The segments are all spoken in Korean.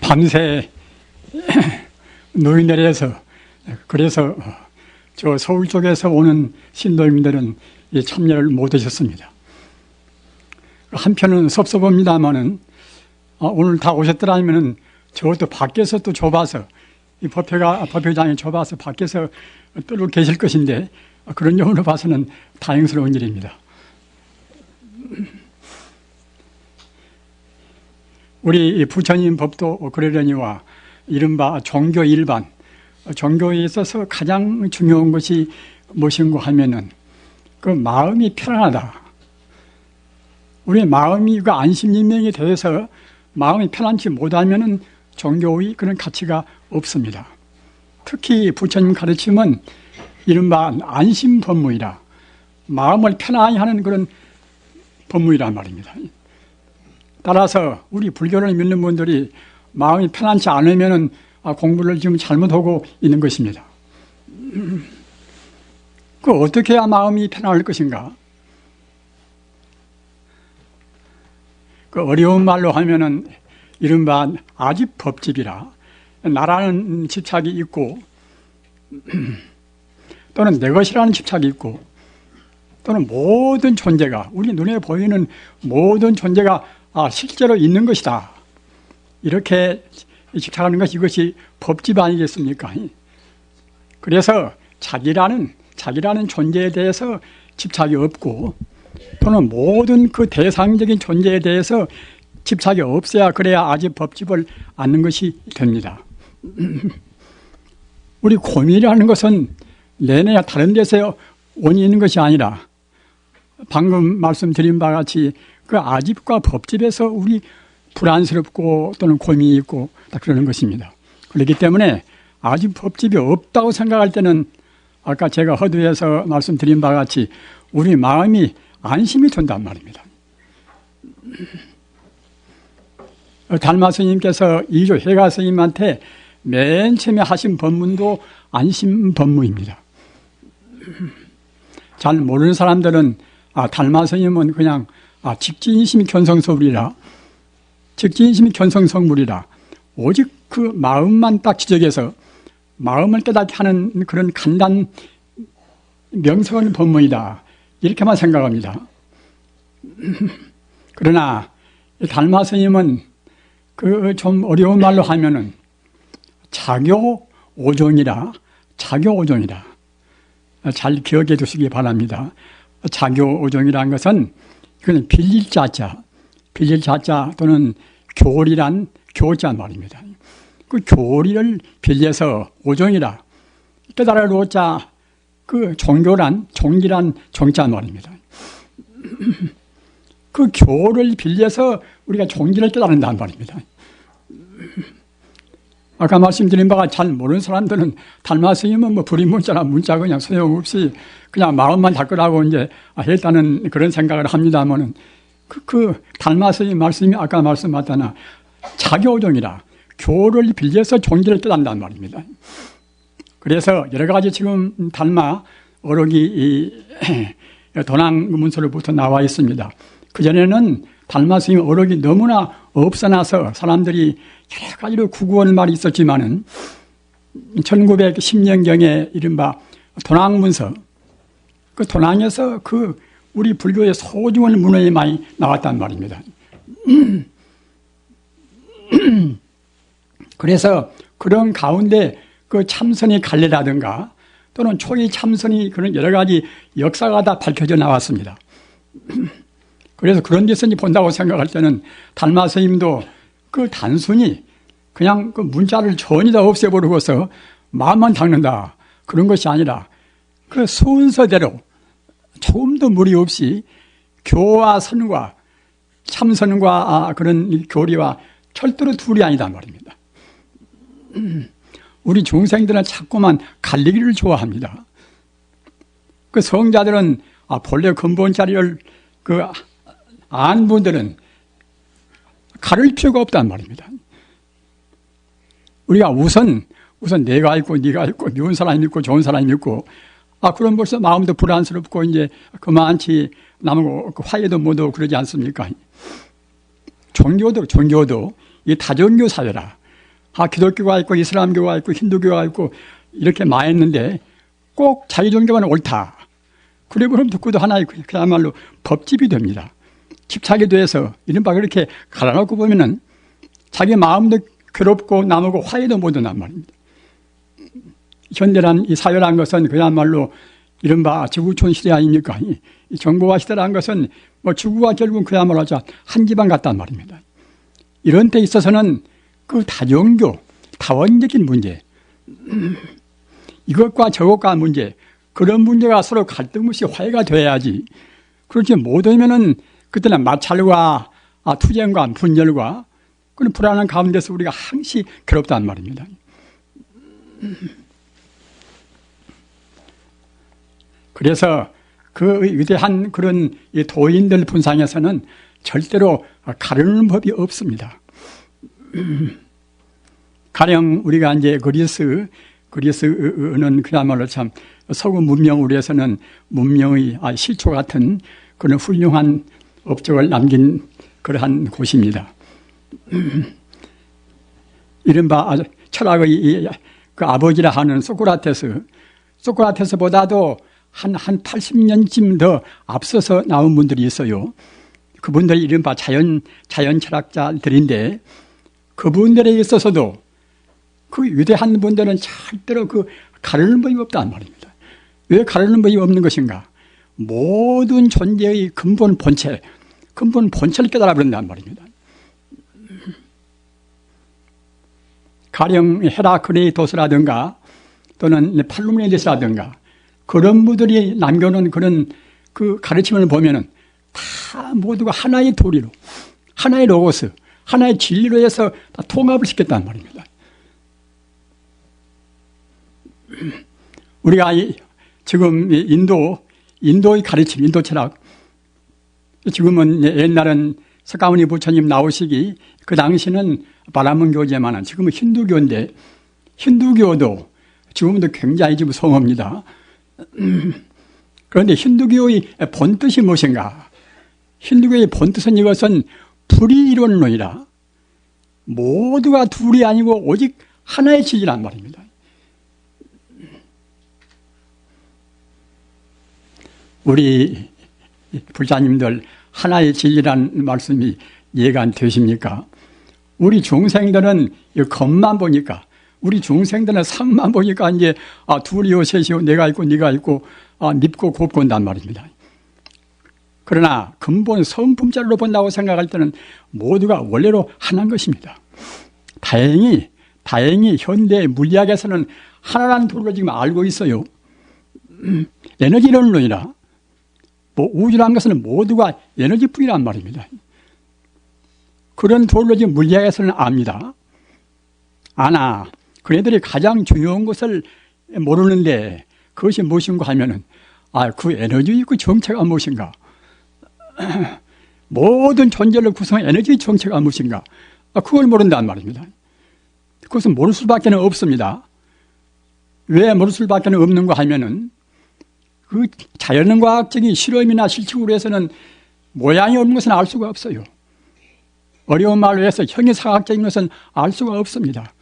밤새 노인네에서 그래서 저 서울 쪽에서 오는 신도민들은 참여를 못하셨습니다. 한편은 섭섭합니다만은 오늘 다 오셨더라면은 저것도 밖에서 또 좁아서 이 법회장이 좁아서 밖에서 또 계실 것인데 그런 점으로 봐서는 다행스러운 일입니다. 우리 부처님 법도 그러려니와 이른바 종교 일반, 종교에 있어서 가장 중요한 것이 무엇인가 하면은 그 마음이 편안하다. 우리 마음이 그 안심인명이 되어서 마음이 편안치 못하면은 종교의 그런 가치가 없습니다. 특히 부처님 가르침은 이른바 안심 법문이라 마음을 편안히 하는 그런 법문이란 말입니다. 따라서 우리 불교를 믿는 분들이 마음이 편안치 않으면은 공부를 지금 잘못하고 있는 것입니다. 그 어떻게 해야 마음이 편안할 것인가? 그 어려운 말로 하면은 이른바 아집법집이라 나라는 집착이 있고 또는 내 것이라는 집착이 있고 또는 모든 존재가 우리 눈에 보이는 모든 존재가 실제로 있는 것이다. 이렇게 집착하는 것이 이것이 법집 아니겠습니까? 그래서 자기라는 존재에 대해서 집착이 없고 또는 모든 그 대상적인 존재에 대해서 집착이 없어야 그래야 아직 법집을 않는 것이 됩니다. 우리 고민이라는 것은 내내 다른 데서 원인이 있는 것이 아니라 방금 말씀드린 바와 같이 그 아집과 법집에서 우리 불안스럽고 또는 고민이 있고 다 그러는 것입니다. 그렇기 때문에 아집 법집이 없다고 생각할 때는 아까 제가 허두에서 말씀드린 바와 같이 우리 마음이 안심이 된단 말입니다. 달마 스님께서 이조 해가 스님한테 맨 처음에 하신 법문도 안심 법문입니다. 잘 모르는 사람들은 달마 스님은 그냥 직진심이 견성성불이라 직진심이 견성성불이라 오직 그 마음만 딱 지적해서 마음을 깨닫게 하는 그런 간단 명석한 법문이다 이렇게만 생각합니다. 그러나 달마 스님은 그 좀 어려운 말로 하면은 자교오종이라 잘 기억해 두시기 바랍니다. 자교오종이라는 것은 그건 빌릴 자자 또는 교리란 교자 말입니다. 그 교리를 빌려서 오종이라 깨달을 오자 그 종교란 종기란 종자 말입니다. 그 교를 빌려서 우리가 종기를 깨달는다는 말입니다. 아까 말씀드린 바가 잘 모르는 사람들은 달마 스님은 뭐 불임문자나 문자 그냥 소용없이 그냥 마음만 닦으라고 이제 했다는 그런 생각을 합니다만은 그 달마 스님 말씀이 아까 말씀하셨잖아. 자교종이라 교를 빌려서 종기를 깨닫는다는 말입니다. 그래서 여러 가지 지금 달마 어록이 도낭 문서로부터 나와 있습니다. 그전에는 달마 스님 어록이 너무나 없어나서 사람들이 여러 가지로 구구할 말이 있었지만은 1910년경에 이른바 도낭문서 그 도낭에서 그 우리 불교의 소중한 문헌이 많이 나왔단 말입니다. 그래서 그런 가운데 그 참선의 갈래라든가 또는 초기 참선이 그런 여러 가지 역사가 다 밝혀져 나왔습니다. 그래서 그런 데서 본다고 생각할 때는 달마 스님도 그 단순히 그냥 그 문자를 전혀 다 없애버리고서 마음만 닦는다 그런 것이 아니라 그 순서대로 조금도 무리 없이 교와 선과 참선과 그런 교리와 철도로 둘이 아니다 말입니다. 우리 중생들은 자꾸만 갈리기를 좋아합니다. 그 성자들은 본래 근본자리를 아는 분들은 가를 필요가 없단 말입니다. 우리가 우선 내가 있고 네가 있고 미운 사람이 있고 좋은 사람이 있고 그럼 벌써 마음도 불안스럽고 이제 그만치 남고 화해도 못하고 그러지 않습니까? 종교도 이 다종교 사회라. 기독교가 있고 이슬람교가 있고 힌두교가 있고 이렇게 많았는데 꼭 자기 종교만 옳다. 그래 그럼 듣고도 하나의 그야말로 법집이 됩니다. 집착이 돼서 이른바 그렇게 갈아놓고 보면은 자기 마음도 괴롭고 남고 화해도 못한단 말입니다. 현대란 이 사회란 것은 그야말로 이른바 지구촌 시대 아닙니까? 이 정보화 시대란 것은 뭐 지구가 결국은 그야말로 한 집안 같단 말입니다. 이런 때 있어서는 그 다종교, 다원적인 문제, 이것과 저것과 문제, 그런 문제가 서로 갈등 없이 화해가 돼야지. 그렇지 못하면은 그때는 마찰과 투쟁과 분열과 그런 불안한 가운데서 우리가 항시 괴롭단 말입니다. 그래서 그 위대한 그런 도인들 분상에서는 절대로 가르는 법이 없습니다. 가령 우리가 이제 그리스는 그야말로 참 서구 문명으로 해서는 문명의 시초 같은 그런 훌륭한 업적을 남긴 그러한 곳입니다. 이른바 철학의 그 아버지라 하는 소크라테스보다도 한 80년쯤 더 앞서서 나온 분들이 있어요. 그분들이 이른바 자연 철학자들인데 그분들에 있어서도 그 위대한 분들은 절대로 그 가르는 법이 없다는 말입니다. 왜 가르는 법이 없는 것인가? 모든 존재의 근본 본체를 깨달아 버린다는 말입니다. 가령 헤라크레이토스라든가 또는 팔루미네데스라든가 그런 분들이 남겨놓은 그런 그 가르침을 보면은 다 모두가 하나의 도리로, 하나의 로고스, 하나의 진리로 해서 다 통합을 시켰단 말입니다. 우리가 지금 인도의 가르침, 인도 철학, 지금은 옛날은 석가모니 부처님 나오시기 그 당시는 바라문 교제만은 지금은 힌두교인데 힌두교도 지금도 굉장히 지금 성합니다. 그런데 힌두교의 본뜻이 무엇인가? 힌두교의 본뜻은 이것은 불이론론이라 모두가 둘이 아니고 오직 하나의 진리란 말입니다. 우리 불자님들 하나의 진리란 말씀이 이해가 안 되십니까? 우리 중생들은 겉만 보니까 우리 중생들은 상만 보니까 이제 둘이요 셋이요 내가 있고 네가 있고 밉고 곱고 한단 말입니다. 그러나 근본 성품자로 본다고 생각할 때는 모두가 원래로 하나인 것입니다. 다행히 현대 물리학에서는 하나라는 도를 지금 알고 있어요. 에너지론론이라 우주라는 것은 모두가 에너지뿐이란 말입니다. 그런 도를 지금 물리학에서는 압니다. 그네들이 가장 중요한 것을 모르는데 그것이 무엇인가 하면은 그 에너지의 그 정체가 무엇인가? 모든 존재를 구성한 에너지의 정체가 무엇인가? 그걸 모른단 말입니다. 그것은 모를 수밖에 없습니다. 왜 모를 수밖에 없는가 하면은 그 자연과학적인 실험이나 실측으로 해서는 모양이 없는 것은 알 수가 없어요. 어려운 말로 해서 형이상학적인 것은 알 수가 없습니다.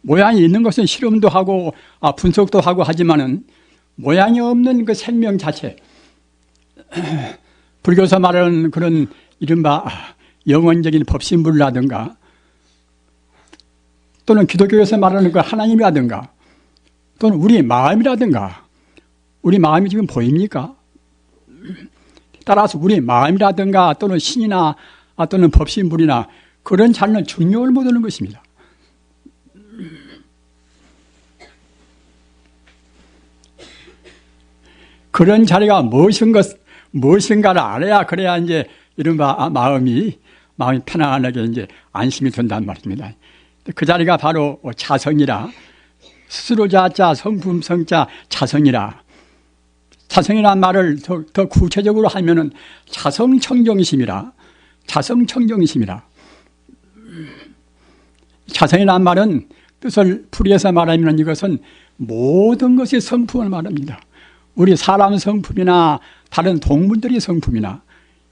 모양이 있는 것은 실험도 하고 분석도 하고 하지만은 모양이 없는 그 생명 자체, 불교에서 말하는 그런 이른바 영원적인 법신불이라든가 또는 기독교에서 말하는 그 하나님이라든가 또는 우리 마음이라든가 우리 마음이 지금 보입니까? 따라서 우리 마음이라든가 또는 신이나 또는 법신불이나 그런 자는 중용을 못하는 것입니다. 그런 자리가 무엇인가를 알아야 그래야 이제 이른바 마음이 편안하게 이제 안심이 된단 말입니다. 그 자리가 바로 자성이라 스스로 자자 성품 성자 자성이라 자성이라는 말을 더 구체적으로 하면은 자성청정심이라 자성이라는 말은 뜻을 풀이해서 말하면 이것은 모든 것이 성품을 말합니다. 우리 사람 성품이나 다른 동물들의 성품이나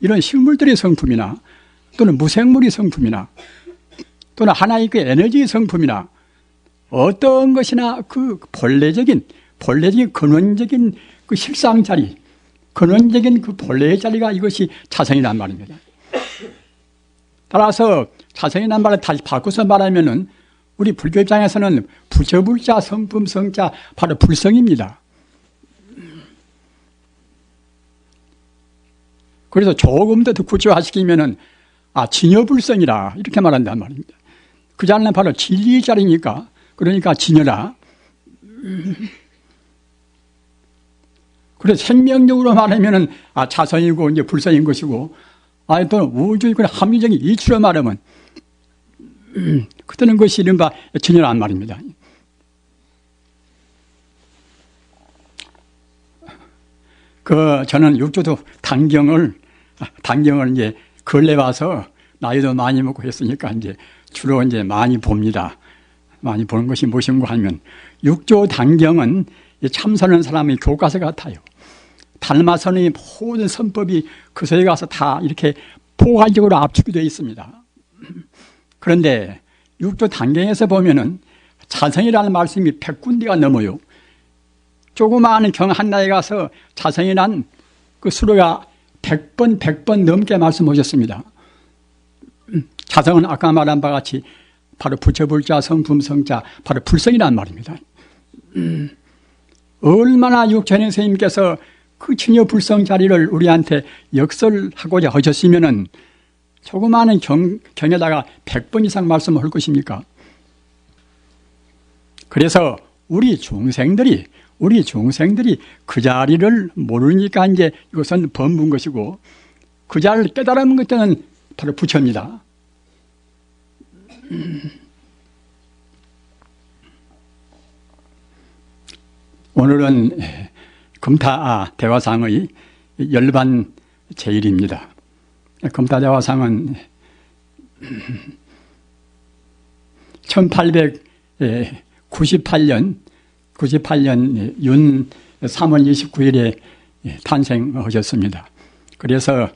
이런 식물들의 성품이나 또는 무생물의 성품이나 또는 하나의 그 에너지의 성품이나 어떤 것이나 그 본래적인 근원적인 그 실상 자리, 근원적인 그 본래의 자리가 이것이 자성이란 말입니다. 따라서 자성이란 말을 다시 바꿔서 말하면은 우리 불교 입장에서는 부처불자, 성품, 성자, 바로 불성입니다. 그래서 조금 더 구체화시키면은 진여불성이라 이렇게 말한단 말입니다. 그 자리는 바로 진리의 자리니까, 그러니까 진여라. 그래서 생명력으로 말하면은 자성이고 이제 불성인 것이고, 또 우주의 그런 합리적인 이치로 말하면 그때는 것이 이른바 진여란 말입니다. 저는 육조도 단경을 이제 근래 와서 나이도 많이 먹고 했으니까 이제 주로 이제 많이 봅니다. 많이 보는 것이 무엇인가 하면 육조 단경은 참선하는 사람의 교과서 같아요. 달마선의 모든 선법이 그 속에 가서 다 이렇게 포괄적으로 압축이 되어 있습니다. 그런데 육조 단경에서 보면은 자성이라는 말씀이 100군데가 넘어요. 조그마한 경 한나에 가서 자성이란 그 수로가 100번 넘게 말씀하셨습니다. 자성은 아까 말한 바와 같이 바로 부처불자, 성품, 성자, 바로 불성이란 말입니다. 얼마나 육천의 스님께서 그 진여 불성 자리를 우리한테 역설하고자 하셨으면은 조그마한 경에다가 100번 이상 말씀을 할 것입니까? 그래서 우리 중생들이 그 자리를 모르니까 이제 이것은 범부인 것이고, 그 자리를 깨달은 것은 바로 부처입니다. 오늘은 금타 대화상의 열반 제1입니다. 금타 대화상은 1898년 윤 3월 29일에 탄생하셨습니다. 그래서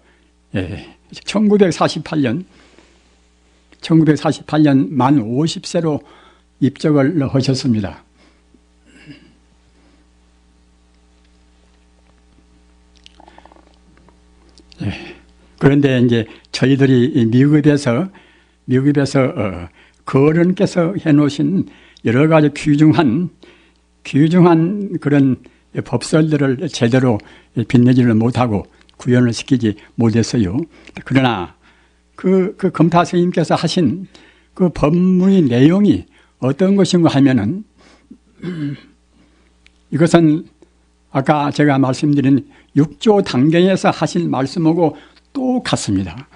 1948년 만 50세로 입적을 하셨습니다. 그런데 이제 저희들이 미국에서 거론께서 해놓으신 여러 가지 귀중한 그런 법설들을 제대로 빛내지를 못하고 구현을 시키지 못했어요. 그러나 그 금타 스님께서 하신 그 법문의 내용이 어떤 것인가 하면은 이것은 아까 제가 말씀드린 육조 단경에서 하신 말씀하고 똑같습니다.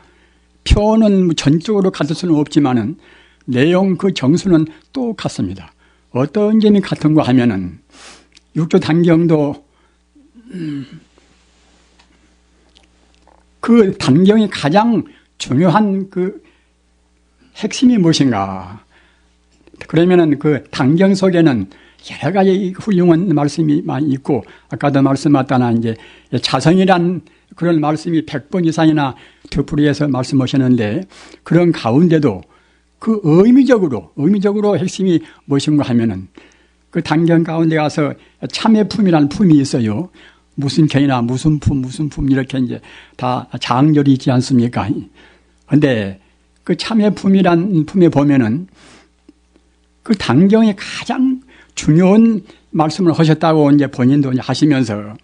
표는 전적으로 같을 수는 없지만은 내용 그 정수는 똑같습니다. 어떤 점이 같은가 하면은 육조 단경도 그 단경이 가장 중요한 그 핵심이 무엇인가? 그러면은 그 단경 속에는 여러 가지 훌륭한 말씀이 많이 있고, 아까도 말씀하셨다나 이제 자성이란 그런 말씀이 100번 이상이나 되풀이해서 말씀하셨는데, 그런 가운데도 그 의미적으로 핵심이 무엇인가 하면은 그 단경 가운데 가서 참의 품이라는 품이 있어요. 무슨 경이나 무슨 품 이렇게 이제 다 장절이 있지 않습니까? 근데 그 참의 품이란 품에 보면은 그 단경의 가장 중요한 말씀을 하셨다고 이제 본인도 이제 하시면서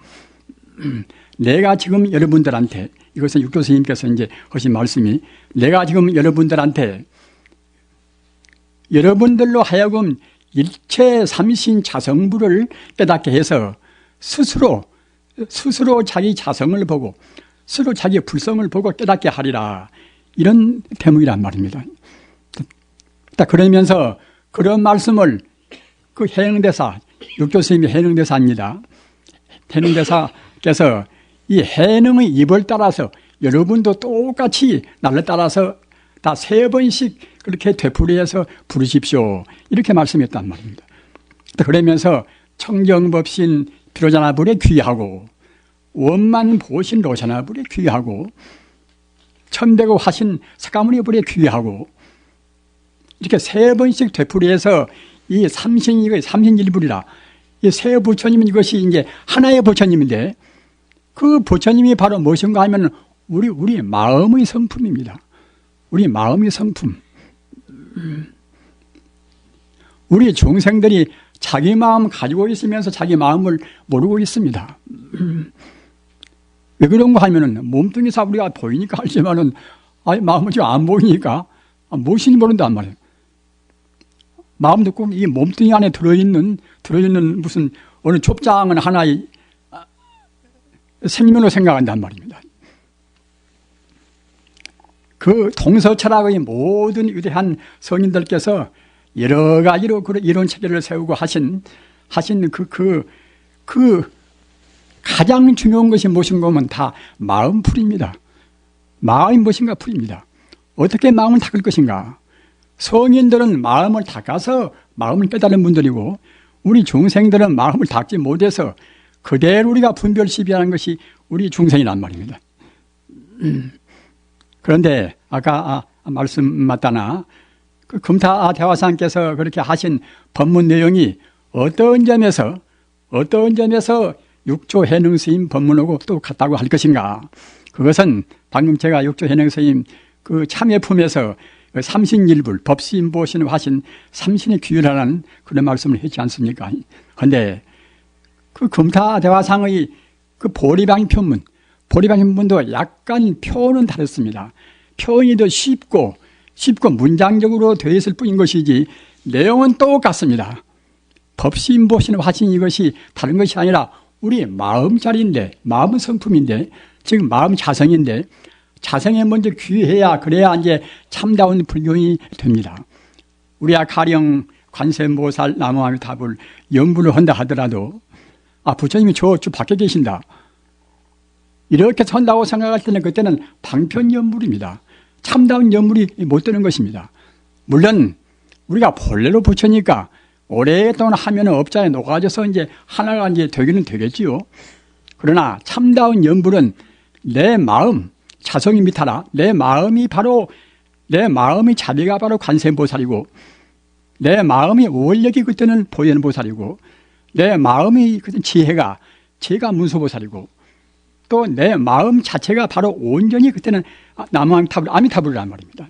내가 지금 여러분들한테, 이것은 육조 스님께서 이제 하신 말씀이, 내가 지금 여러분들한테 여러분들로 하여금 일체 삼신 자성부를 깨닫게 해서 스스로 자기 자성을 보고 스스로 자기 불성을 보고 깨닫게 하리라, 이런 대목이란 말입니다. 그러면서 그런 말씀을 그 해능대사, 육조 스님이 해능대사입니다. 해능대사께서 이 해능의 입을 따라서 여러분도 똑같이 나를 따라서 다 3번씩 그렇게 되풀이해서 부르십시오, 이렇게 말씀했단 말입니다. 그러면서 청정법신, 비로자나 불에 귀하고 원만 보신 로자나 불에 귀하고 천대고 화신 석가모니 불에 귀하고 이렇게 세 번씩 되풀이해서 이 삼신일불이라 이 세 부처님 이것이 이제 하나의 부처님인데 그 부처님이 바로 무엇인가 하면 우리 마음의 성품입니다. 우리 마음의 성품. 우리 중생들이 자기 마음 가지고 있으면서 자기 마음을 모르고 있습니다. 왜 그런가 하면은 몸뚱이사 우리가 보이니까 알지만은 마음은 지금 안 보이니까 무엇인지 모른단 말이에요. 마음도 꼭 이 몸뚱이 안에 들어있는 무슨 어느 좁장은 하나의 생명으로 생각한단 말입니다. 그 동서철학의 모든 위대한 성인들께서 여러 가지로 그런 이론 체계를 세우고 하신 그 가장 중요한 것이 무엇인가 하면 다 마음풀입니다. 마음이 무엇인가 풀입니다. 어떻게 마음을 닦을 것인가? 성인들은 마음을 닦아서 마음을 깨달은 분들이고 우리 중생들은 마음을 닦지 못해서 그대로 우리가 분별시비하는 것이 우리 중생이란 말입니다. 그런데 아까 말씀 맞다나 그 금타 대화상께서 그렇게 하신 법문 내용이 어떤 점에서 육조 해능 스님 법문하고 또 같다고 할 것인가? 그것은 방금 제가 육조 해능 스님 그 참여품에서 삼신일불 법시인보신을 하신 삼신의 규율하라는 그런 말씀을 했지 않습니까? 그런데 그 금타 대화상의 그 보리방편문도 약간 표현은 다릅니다. 표현이 더 쉽고 문장적으로 되어 있을 뿐인 것이지 내용은 똑같습니다. 법시인보신을 하신 이것이 다른 것이 아니라 우리 마음자리인데, 마음 성품인데, 즉 마음 자성인데 자성에 먼저 귀해야 그래야 이제 참다운 불교인이 됩니다. 우리가 가령 관세음보살 나무아미타불 연불을 한다 하더라도 부처님이 저쪽 밖에 계신다 이렇게 선다고 생각할 때는 그때는 방편연불입니다. 참다운 연불이 못 되는 것입니다. 물론 우리가 본래로 부처니까 오랫동안 하면 업자에 녹아져서 이제 하나가 이제 되기는 되겠지요. 그러나 참다운 연불은 내 마음 자성이 미타라 내 마음의 자비가 바로 관세음보살이고 내 마음의 원력이 그때는 보현보살이고 내 마음의 지혜가 문수보살이고 또 내 마음 자체가 바로 온전히 그때는 아미타불이란 말입니다.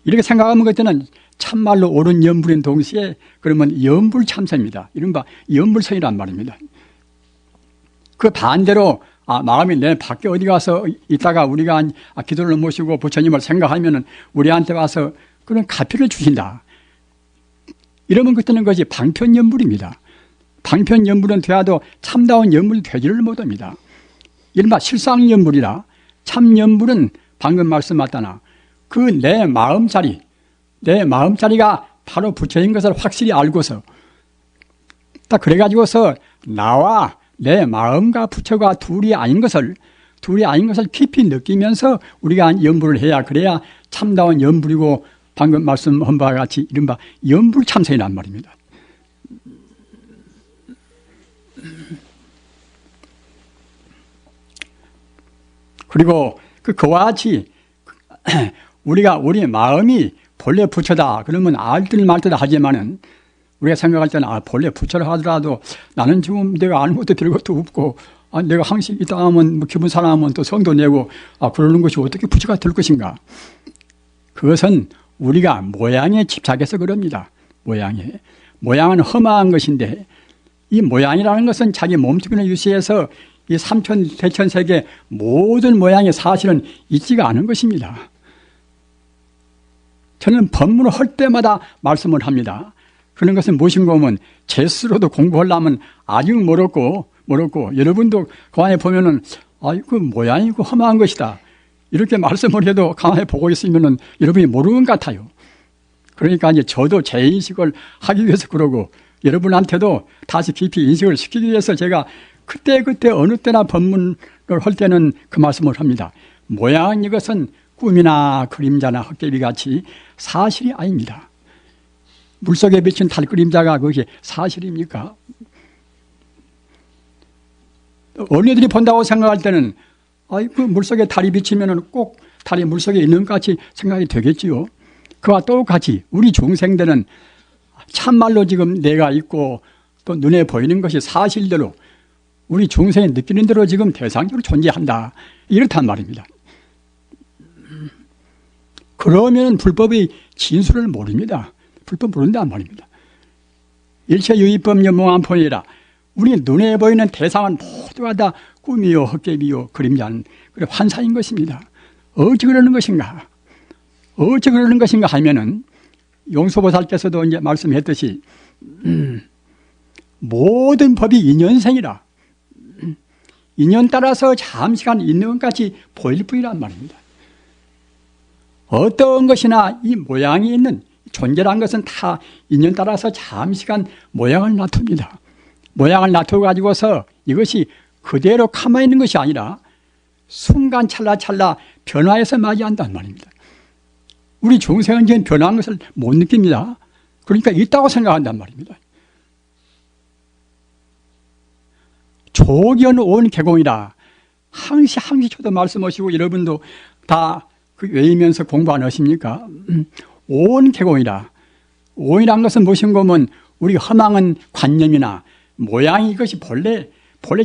이렇게 생각하면 그때는 참말로 옳은 연불인 동시에 그러면 연불참선입니다. 이른바 연불선이란 말입니다. 그 반대로 마음이 내 밖에 어디 가서 있다가 우리가 기도를 모시고 부처님을 생각하면은 우리한테 와서 그런 가피를 주신다. 이러면 그때는 것이 방편연불입니다. 방편연불은 되어도 참다운 연불이 되지를 못합니다. 이른바 실상연불이라 참연불은 방금 말씀하셨다나 그 내 마음자리가 바로 부처인 것을 확실히 알고서 딱 그래가지고서 나와 내 마음과 부처가 둘이 아닌 것을 깊이 느끼면서 우리가 연불을 해야 그래야 참다운 연불이고 방금 말씀한 바와 같이 이른바 연불참선이란 말입니다. 그리고 그와 같이 우리 마음이 본래 부처다 그러면 알듯 말듯 하지만은 우리가 생각할 때는 본래 부처라 하더라도 나는 지금 내가 아는 것도 별 것도 없고 내가 항상 있다 하면 기분 상하면 또 성도 내고 그러는 것이 어떻게 부처가 될 것인가? 그것은 우리가 모양에 집착해서 그럽니다. 모양은 험한 것인데 이 모양이라는 것은 자기 몸뚱이를 유시해서 이 삼천 대천세계 모든 모양이 사실은 있지가 않은 것입니다. 저는 법문을 할 때마다 말씀을 합니다. 그런 것은 무엇인가 하면 제 스스로도 공부하려면 아직 멀었고 여러분도 가만히 보면은 그 모양이 그 험한 것이다 이렇게 말씀을 해도 가만히 보고 있으면은 여러분이 모르는 것 같아요. 그러니까 이제 저도 제 인식을 하기 위해서 그러고 여러분한테도 다시 깊이 인식을 시키기 위해서 제가 그때 어느 때나 법문을 할 때는 그 말씀을 합니다. 모양은 이것은 꿈이나 그림자나 헛개비 같이 사실이 아닙니다. 물속에 비친 달 그림자가 그것이 사실입니까? 어린이들이 본다고 생각할 때는 그 물속에 달이 비치면 꼭 달이 물속에 있는 것 같이 생각이 되겠지요. 그와 똑같이 우리 중생들은 참말로 지금 내가 있고 또 눈에 보이는 것이 사실대로 우리 중생이 느끼는 대로 지금 대상적으로 존재한다. 이렇단 말입니다. 그러면 불법의 진수를 모릅니다. 불법 모른단 말입니다. 일체유의법 연몽한포이라 우리 눈에 보이는 대상은 모두가 다 꿈이요 헛개비요 그림자는 환상인 것입니다. 어찌 그러는 것인가? 어찌 그러는 것인가 하면은 용서보살께서도 이제 말씀했듯이 모든 법이 인연생이라 인연 따라서 잠시간 있는 것 같이 보일 뿐이란 말입니다. 어떤 것이나 이 모양이 있는 존재란 것은 다 인연 따라서 잠시간 모양을 놔둡니다. 모양을 놔둬가지고서 이것이 그대로 가만히 있는 것이 아니라 순간 찰나찰나 변화해서 맞이한단 말입니다. 우리 중생은 지금 변화한 것을 못 느낍니다. 그러니까 있다고 생각한단 말입니다. 조견 온 개공이라 항시 저도 말씀하시고 여러분도 다 그 외이면서 공부 안 하십니까? 온 개공이라. 온이란 것은 무엇인가 하면 우리 허망한 관념이나 모양이 이것이 본래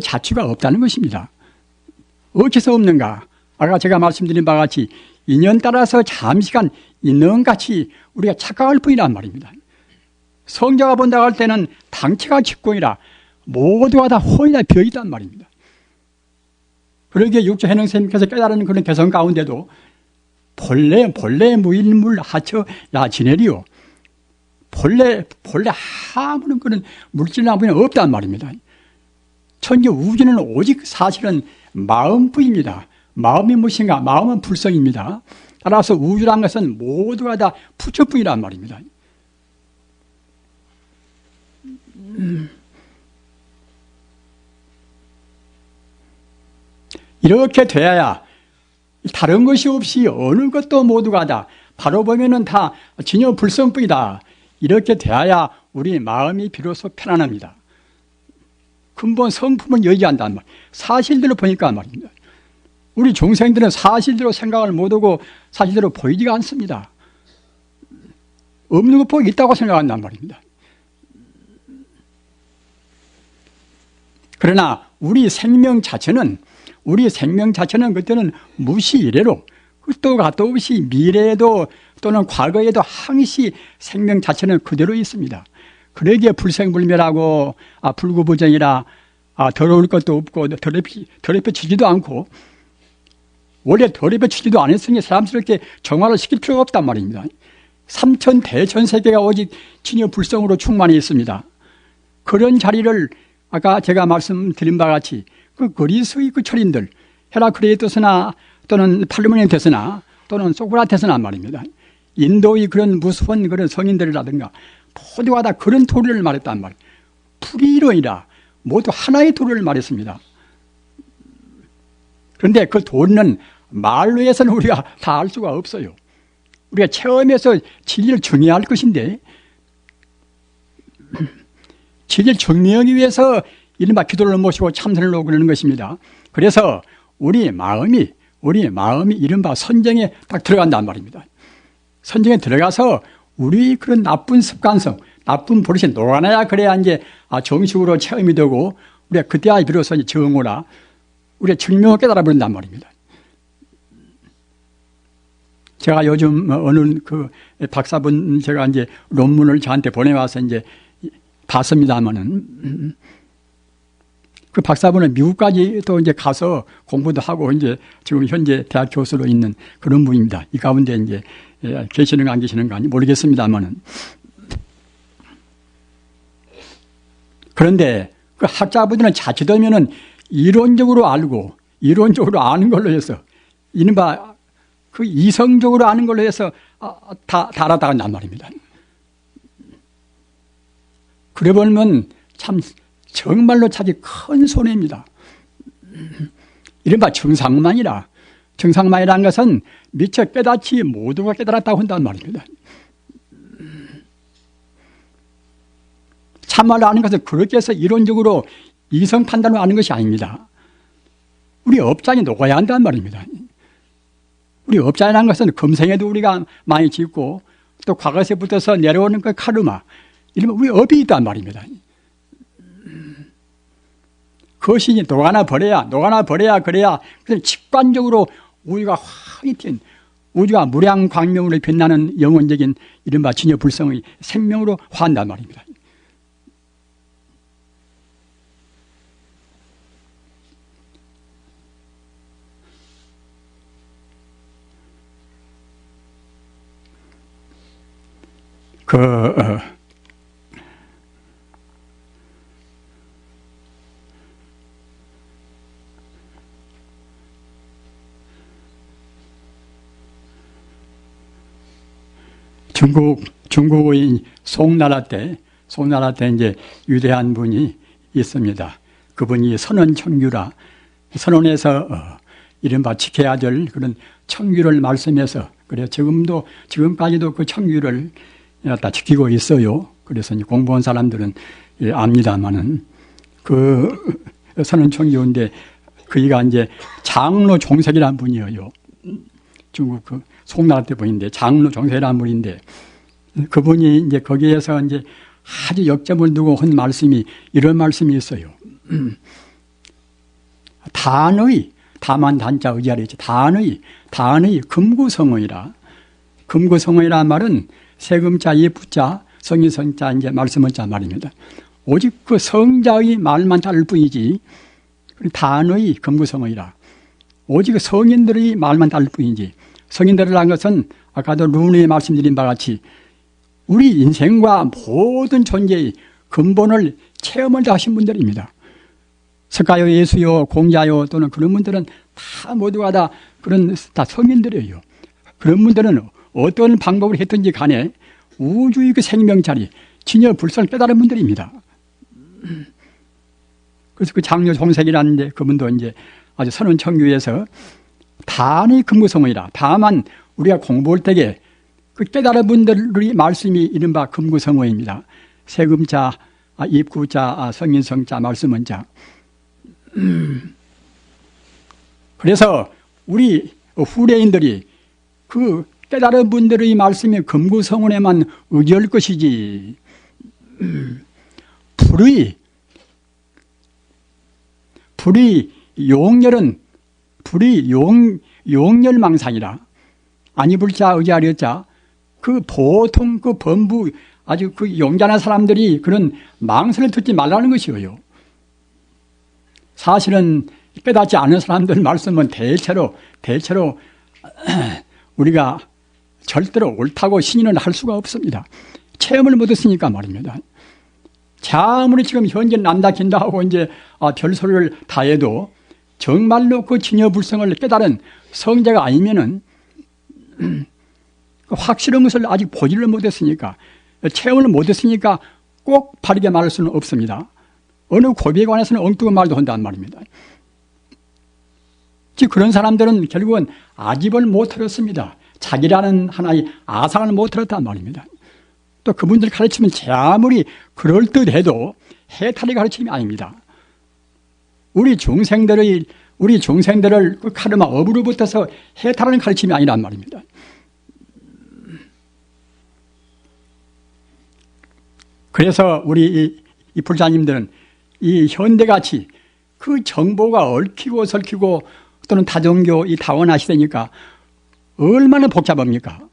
자취가 없다는 것입니다. 어째서 없는가? 아까 제가 말씀드린 바와 같이 인연 따라서 잠시간 있는 같이 우리가 착각할 뿐이란 말입니다. 성자가 본다고 할 때는 당체가 직공이라 모두가 다 혼이다 벽이란 말입니다. 그러기에 육조해능 스님께서 깨달은 그런 개성 가운데도 본래 무일물 하처 야지내리요. 본래 아무런 그런 물질나무는 없단 말입니다. 천지 우주는 오직 사실은 마음뿐입니다. 마음이 무엇인가? 마음은 불성입니다. 따라서 우주란 것은 모두가 다 부처뿐이란 말입니다. 이렇게 돼야 다른 것이 없이 어느 것도 모두가 다 바로 보면은 다 진여 불성뿐이다. 이렇게 돼야 우리 마음이 비로소 편안합니다. 근본 성품은 여지한단 말이에요. 사실대로 보니까 말입니다. 우리 중생들은 사실대로 생각을 못하고 사실대로 보이지가 않습니다. 없는 것 보고 있다고 생각한단 말입니다. 그러나 우리 생명 자체는 그때는 무시 이래로 끝도 갓도 없이 미래에도 또는 과거에도 항시 생명 자체는 그대로 있습니다. 그러기에 불생불멸하고 불구부정이라 더러울 것도 없고 더럽혀지지도 않고 원래 더럽혀지지도 않았으니 사람스럽게 정화를 시킬 필요가 없단 말입니다. 삼천 대천 세계가 오직 진여 불성으로 충만히 있습니다. 그런 자리를 아까 제가 말씀드린 바와 같이 그 그리스의 그 철인들 헤라크레이토스나 또는 팔르모니테스나 또는 소크라테스나 말입니다. 인도의 그런 무수한 그런 성인들이라든가 모두가 다 그런 도리를 말했단 말이에요. 불이론이라 모두 하나의 도리를 말했습니다. 그런데 그 도리는 말로 해서는 우리가 다 알 수가 없어요. 우리가 체험해서 진리를 정의해야 할 것인데 진리를 정리하기 위해서 이른바 기도를 모시고 참선을 하고 그러는 것입니다. 그래서 우리 마음이 이른바 선정에 딱 들어간단 말입니다. 선정에 들어가서 우리 그런 나쁜 습관성, 나쁜 버릇이 녹아나야 그래야 이제 정식으로 체험이 되고 우리가 그때야 비로소 이제 정오라 우리가 증명을 깨달아 버린단 말입니다. 제가 요즘 어느 그 박사분 제가 이제 논문을 저한테 보내와서 이제 봤습니다만은 그 박사분은 미국까지 또 이제 가서 공부도 하고 이제 지금 현재 대학 교수로 있는 그런 분입니다. 이 가운데 이제 계시는가 안 계시는가 모르겠습니다만은 그런데 그 학자분들은 자칫하면은 이론적으로 아는 걸로 해서 이른바 그 이성적으로 아는 걸로 해서 다 알아다간단 말입니다. 그래 보면 참 정말로 자기 큰 손해입니다. 이른바 정상만이라는 것은 미처 깨닫지 모두가 깨달았다고 한단 말입니다. 참말로 아는 것은 그렇게 해서 이론적으로 이성 판단으로 아는 것이 아닙니다. 우리 업장에 녹아야 한단 말입니다. 우리 업장이라는 것은 금생에도 우리가 많이 짓고 또 과거에서부터서 내려오는 그 카르마, 이러면 우리 업이 있단 말입니다. 그것이 녹아나 버려야 그래야 그래서 직관적으로 우리가 환히 튄 우주가 무량광명으로 빛나는 영혼적인 이른바 진여불성의 생명으로 화한단 말입니다. 중국의 송나라 때 이제 위대한 분이 있습니다. 그분이 선원청규라, 선원에서 이른바 지켜야 될 그런 청규를 말씀해서, 그래서 지금까지도 그 청규를 갖다 지키고 있어요. 그래서 이제 공부한 사람들은 압니다만은, 그 선원청규인데, 그이가 이제 장로 종색이라는 분이에요. 중국 그 송나라 때 분인데, 장로 종색이라는 분인데, 그분이 이제 거기에서 이제 아주 역점을 두고 한 말씀이 이런 말씀이 있어요. 다만 단자 의지하려 했지. 단의 금구성의라. 금구성의라는 말은 세금자, 이부자, 성인성자 이제 말씀을 자 말입니다. 오직 그 성자의 말만 따를 뿐이지. 단의 금구성의라. 오직 성인들의 말만 따를 뿐이지. 성인들이라는 것은 아까도 룬에 말씀드린 바와 같이 우리 인생과 모든 존재의 근본을 체험을 다 하신 분들입니다. 석가요, 예수요, 공자요 또는 그런 분들은 다 모두가 다 성인들이에요. 그런 분들은 어떤 방법을 했든지 간에 우주의 그 생명자리, 진여불성을 깨달은 분들입니다. 그래서 그 장려 종색이라는데 그분도 이제 아주 선원청규에서 단의 금구성의라. 다만 우리가 공부할 때에 그 깨달은 분들의 말씀이 이른바 금구성의입니다. 세금자, 입구자, 성인성자, 말씀은 자. 그래서 우리 후대인들이 그 깨달은 분들의 말씀이 금구성원에만 의지할 것이지, 용열망상이라. 아니불자 의지하려자. 그 보통 그 범부 아주 그 용기한 사람들이 그런 망설을 듣지 말라는 것이에요. 사실은 깨닫지 않은 사람들 말씀은 대체로 우리가 절대로 옳다고 신인을 할 수가 없습니다. 체험을 못 했으니까 말입니다. 아무리 지금 현재 난다 긴다 하고 이제 별소리를 다 해도 정말로 그 진여불성을 깨달은 성자가 아니면은 확실한 것을 아직 보지를 못했으니까, 체험을 못했으니까 꼭 바르게 말할 수는 없습니다. 어느 고비에 관해서는 엉뚱한 말도 한단 말입니다. 즉 그런 사람들은 결국은 아집을 못 들었습니다. 자기라는 하나의 아상을 못 들었단 말입니다. 또 그분들 가르치면 아무리 그럴듯해도 해탈의 가르침이 아닙니다. 우리 중생들을 그 카르마 업으로부터서 해탈하는 가르침이 아니란 말입니다. 그래서 우리 이 불자님들은 이 현대같이 그 정보가 얽히고 설키고 또는 다종교 이 다원화 시대니까 얼마나 복잡합니까?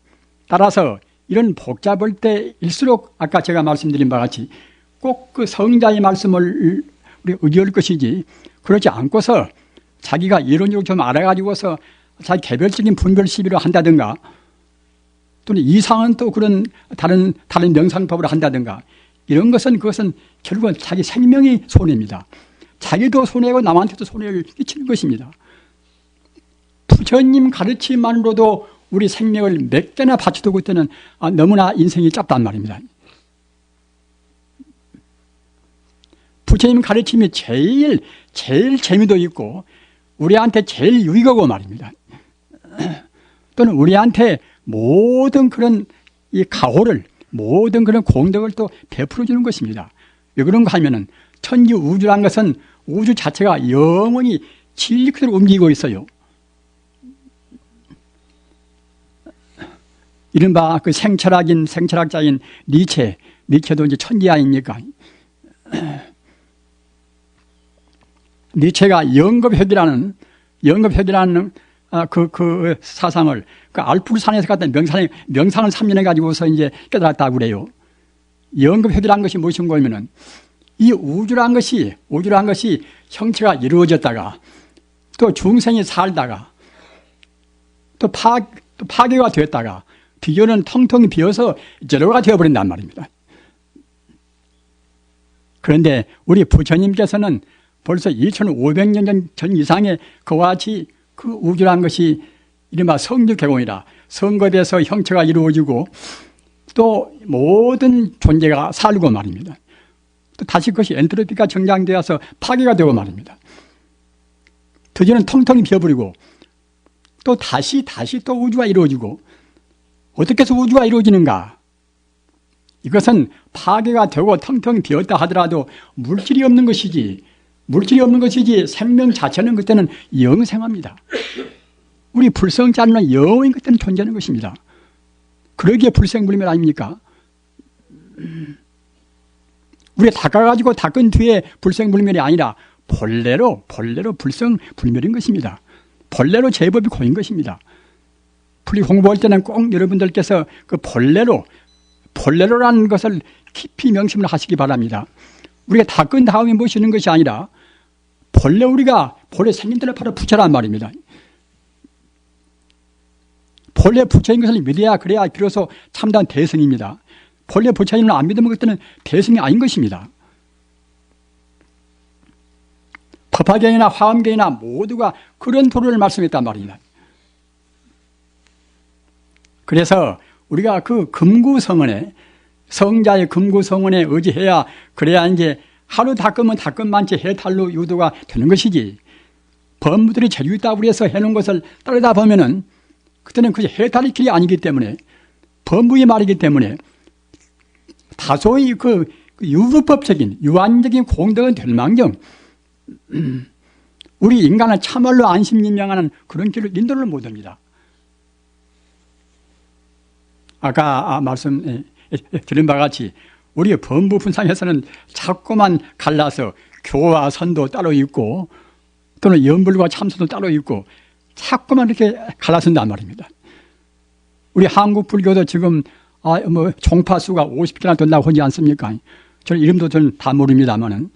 따라서 이런 복잡할 때일수록 아까 제가 말씀드린 바와 같이 꼭 그 성자의 말씀을 우리 의지할 것이지, 그렇지 않고서 자기가 이론적으로 좀 알아가지고서 자기 개별적인 분별 시비를 한다든가 또는 이상한 또 그런 다른 명상법을 한다든가 이런 것은 그것은 결국은 자기 생명이 손해입니다. 자기도 손해고 남한테도 손해를 끼치는 것입니다. 부처님 가르침만으로도 우리 생명을 몇 개나 바쳐두고 있다는 너무나 인생이 짧단 말입니다. 부처님 가르침이 제일 재미도 있고 우리한테 제일 유익하고 말입니다. 또는 우리한테 모든 그런 이 가호를, 모든 그런 공덕을 또 베풀어 주는 것입니다. 왜 그런가 하면은 천지 우주란 것은 우주 자체가 영원히 진리 그대로 움직이고 있어요. 이른바 그 생철학자인 니체도 이제 천지 아닙니까? 니체가 영겁혁이라는 그 사상을 그 알프스산에서 갖다 명상을 3년 해가지고서 이제 깨달았다고 그래요. 영겁혁이라는 것이 무엇인 거냐면은 이 우주란 것이 형체가 이루어졌다가 또 중생이 살다가 또 파괴가 되었다가 비교는 텅텅 비어서 제로가 되어버린단 말입니다. 그런데 우리 부처님께서는 벌써 2500년 전 이상의 그와 같이 그 우주란 것이 이른바 성주개공이라 성겁에서 형체가 이루어지고 또 모든 존재가 살고 말입니다. 또 다시 그것이 엔트로피가 정장되어서 파괴가 되고 말입니다. 드디어는 텅텅 비어버리고 또 다시 또 우주가 이루어지고 어떻게 해서 우주가 이루어지는가? 이것은 파괴가 되고 텅텅 비었다 하더라도 물질이 없는 것이지 생명 자체는 그때는 영생합니다. 우리 불성자는 영원히 그때는 존재하는 것입니다. 그러기에 불생불멸 아닙니까? 우리가 닦아가지고 닦은 뒤에 불생불멸이 아니라 본래로 불생불멸인 것입니다. 본래로 제법이 고인 것입니다. 풀이 공부할 때는 꼭 여러분들께서 그 본래로라는 것을 깊이 명심을 하시기 바랍니다. 우리가 닦은 다음에 모시는 것이 아니라 본래 생긴 대로 바로 부처란 말입니다. 본래 부처인 것을 믿어야 그래야 비로소 참다운 대승입니다. 본래 부처님을 안 믿으면 그때는 대승이 아닌 것입니다. 법화경이나 화엄경이나 모두가 그런 도를 말씀했단 말입니다. 그래서 우리가 그 금구성원에 성자의 금구성원에 의지해야 그래야 이제 하루 닦으면 닦은 만치 해탈로 유도가 되는 것이지 법무들이 제주 있다고 해서 해놓은 것을 따르다 보면은 그때는 그게 해탈의 길이 아니기 때문에 법무의 말이기 때문에 다소의 그 유법적인 유한적인 공덕은 될 망정 우리 인간은 참말로 안심인명하는 그런 길을 인도를 못합니다. 아까 말씀 드린 바와 같이 우리 법무 분상에서는 자꾸만 갈라서 교와 선도 따로 있고 또는 연불과 참선도 따로 있고 자꾸만 이렇게 갈라선단 말입니다. 우리 한국 불교도 지금 종파 수가 50개나 된다고 하지 않습니까? 저는 이름도 저는 다 모릅니다만은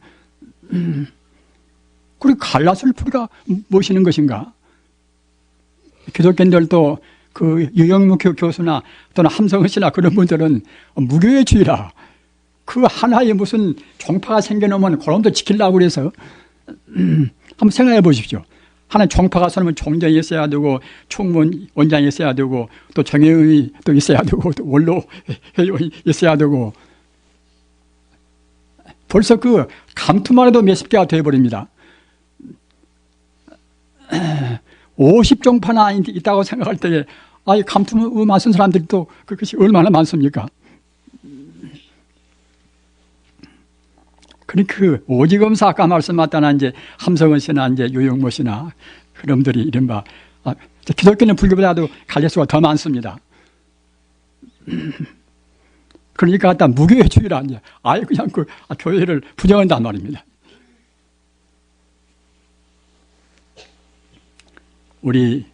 그리고 갈라설 풀이가 무엇이는 것인가? 기독교인들도 그 유영무 교수나 또는 함성헌 씨나 그런 분들은 무교의 주의라 그 하나에 무슨 종파가 생겨나면 그놈도 지키려고 그래서 한번 생각해 보십시오. 하나 종파가 서면 총장이 있어야 되고 총무원 원장이 있어야 되고 또 정회의원이 또 있어야 되고 또 원로 회의원이 있어야 되고 벌써 그 감투만 해도 몇십 개가 되어버립니다. 50종파나 있다고 생각할 때에 감투만 쓴 사람들이 또 그것이 얼마나 많습니까? 그러니까 오지검사 아까 말씀하셨다나 이제 함성헌 씨나 이제 유영모 씨나 그놈들이 이른바 기독교는 불교보다도 갈래수가 더 많습니다. 그러니까 갖다 무교회주의라 이제 아예 그냥 그 교회를 부정한단 말입니다. 우리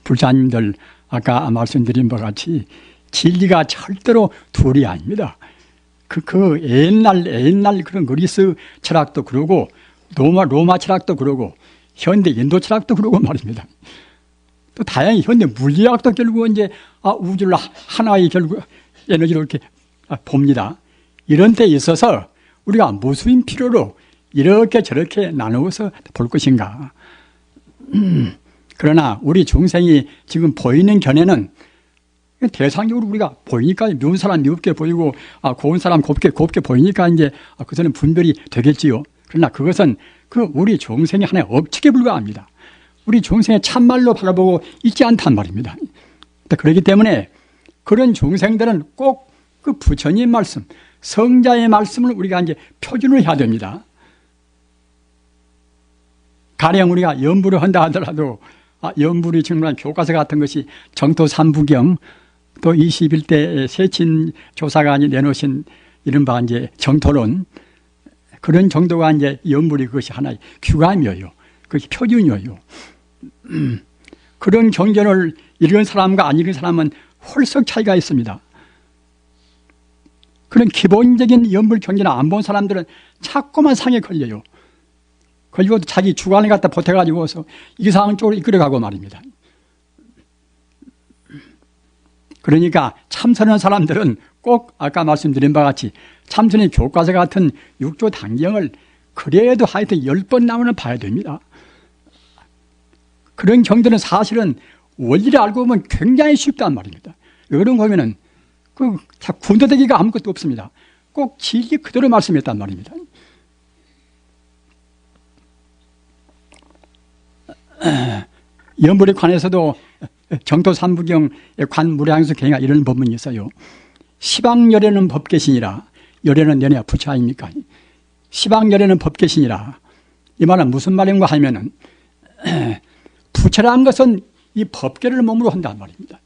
불자님들 아까 말씀드린 바와 같이 진리가 절대로 둘이 아닙니다. 그 옛날 그런 그리스 철학도 그러고 로마 철학도 그러고 현대 인도 철학도 그러고 말입니다. 또 다양히 현대 물리학도 결국 이제 우주를 하나의 결국 에너지로 이렇게 봅니다. 이런 데 있어서 우리가 무슨 필요로 이렇게 저렇게 나누어서 볼 것인가? 그러나 우리 중생이 지금 보이는 견해는 대상적으로 우리가 보이니까 미운 사람 미웁게 보이고 고운 사람 곱게 보이니까 이제 그것은 분별이 되겠지요. 그러나 그것은 그 우리 중생의 하나의 업칙에 불과합니다. 우리 중생의 참말로 바라보고 있지 않단 말입니다. 그렇기 때문에 그런 중생들은 꼭 그 부처님 말씀, 성자의 말씀을 우리가 이제 표준을 해야 됩니다. 가령 우리가 연불을 한다 하더라도 연불이 정말 교과서 같은 것이 정토 삼부경 또 21대 세친 조사관이 내놓으신 이른바 이제 정토론 그런 정도가 이제 연불이 그것이 하나의 규감이에요. 그것이 표준이에요. 그런 경전을 읽은 사람과 안 읽은 사람은 홀썩 차이가 있습니다. 그런 기본적인 연불 경전을 안 본 사람들은 자꾸만 상에 걸려요. 그리고 자기 주관을 갖다 보태가지고서 이상한 쪽으로 이끌어가고 말입니다. 그러니까 참선하는 사람들은 꼭 아까 말씀드린 바와 같이 참선의 교과서 같은 육조 단경을 그래도 하여튼 10번 나오는 봐야 됩니다. 그런 경전은 사실은 원리를 알고 보면 굉장히 쉽단 말입니다. 그런 거 보면은 군더더기가 아무것도 없습니다. 꼭 진리 그대로 말씀했단 말입니다. 연불에 관해서도 정토 삼부경의 관무량수 경이가 이런 법문이 있어요. 시방열에는 법계시니라. 열에는 내내 부처 아닙니까? 시방열에는 법계시니라. 이 말은 무슨 말인가 하면은 부처라는 것은 이 법계를 몸으로 한단 말입니다.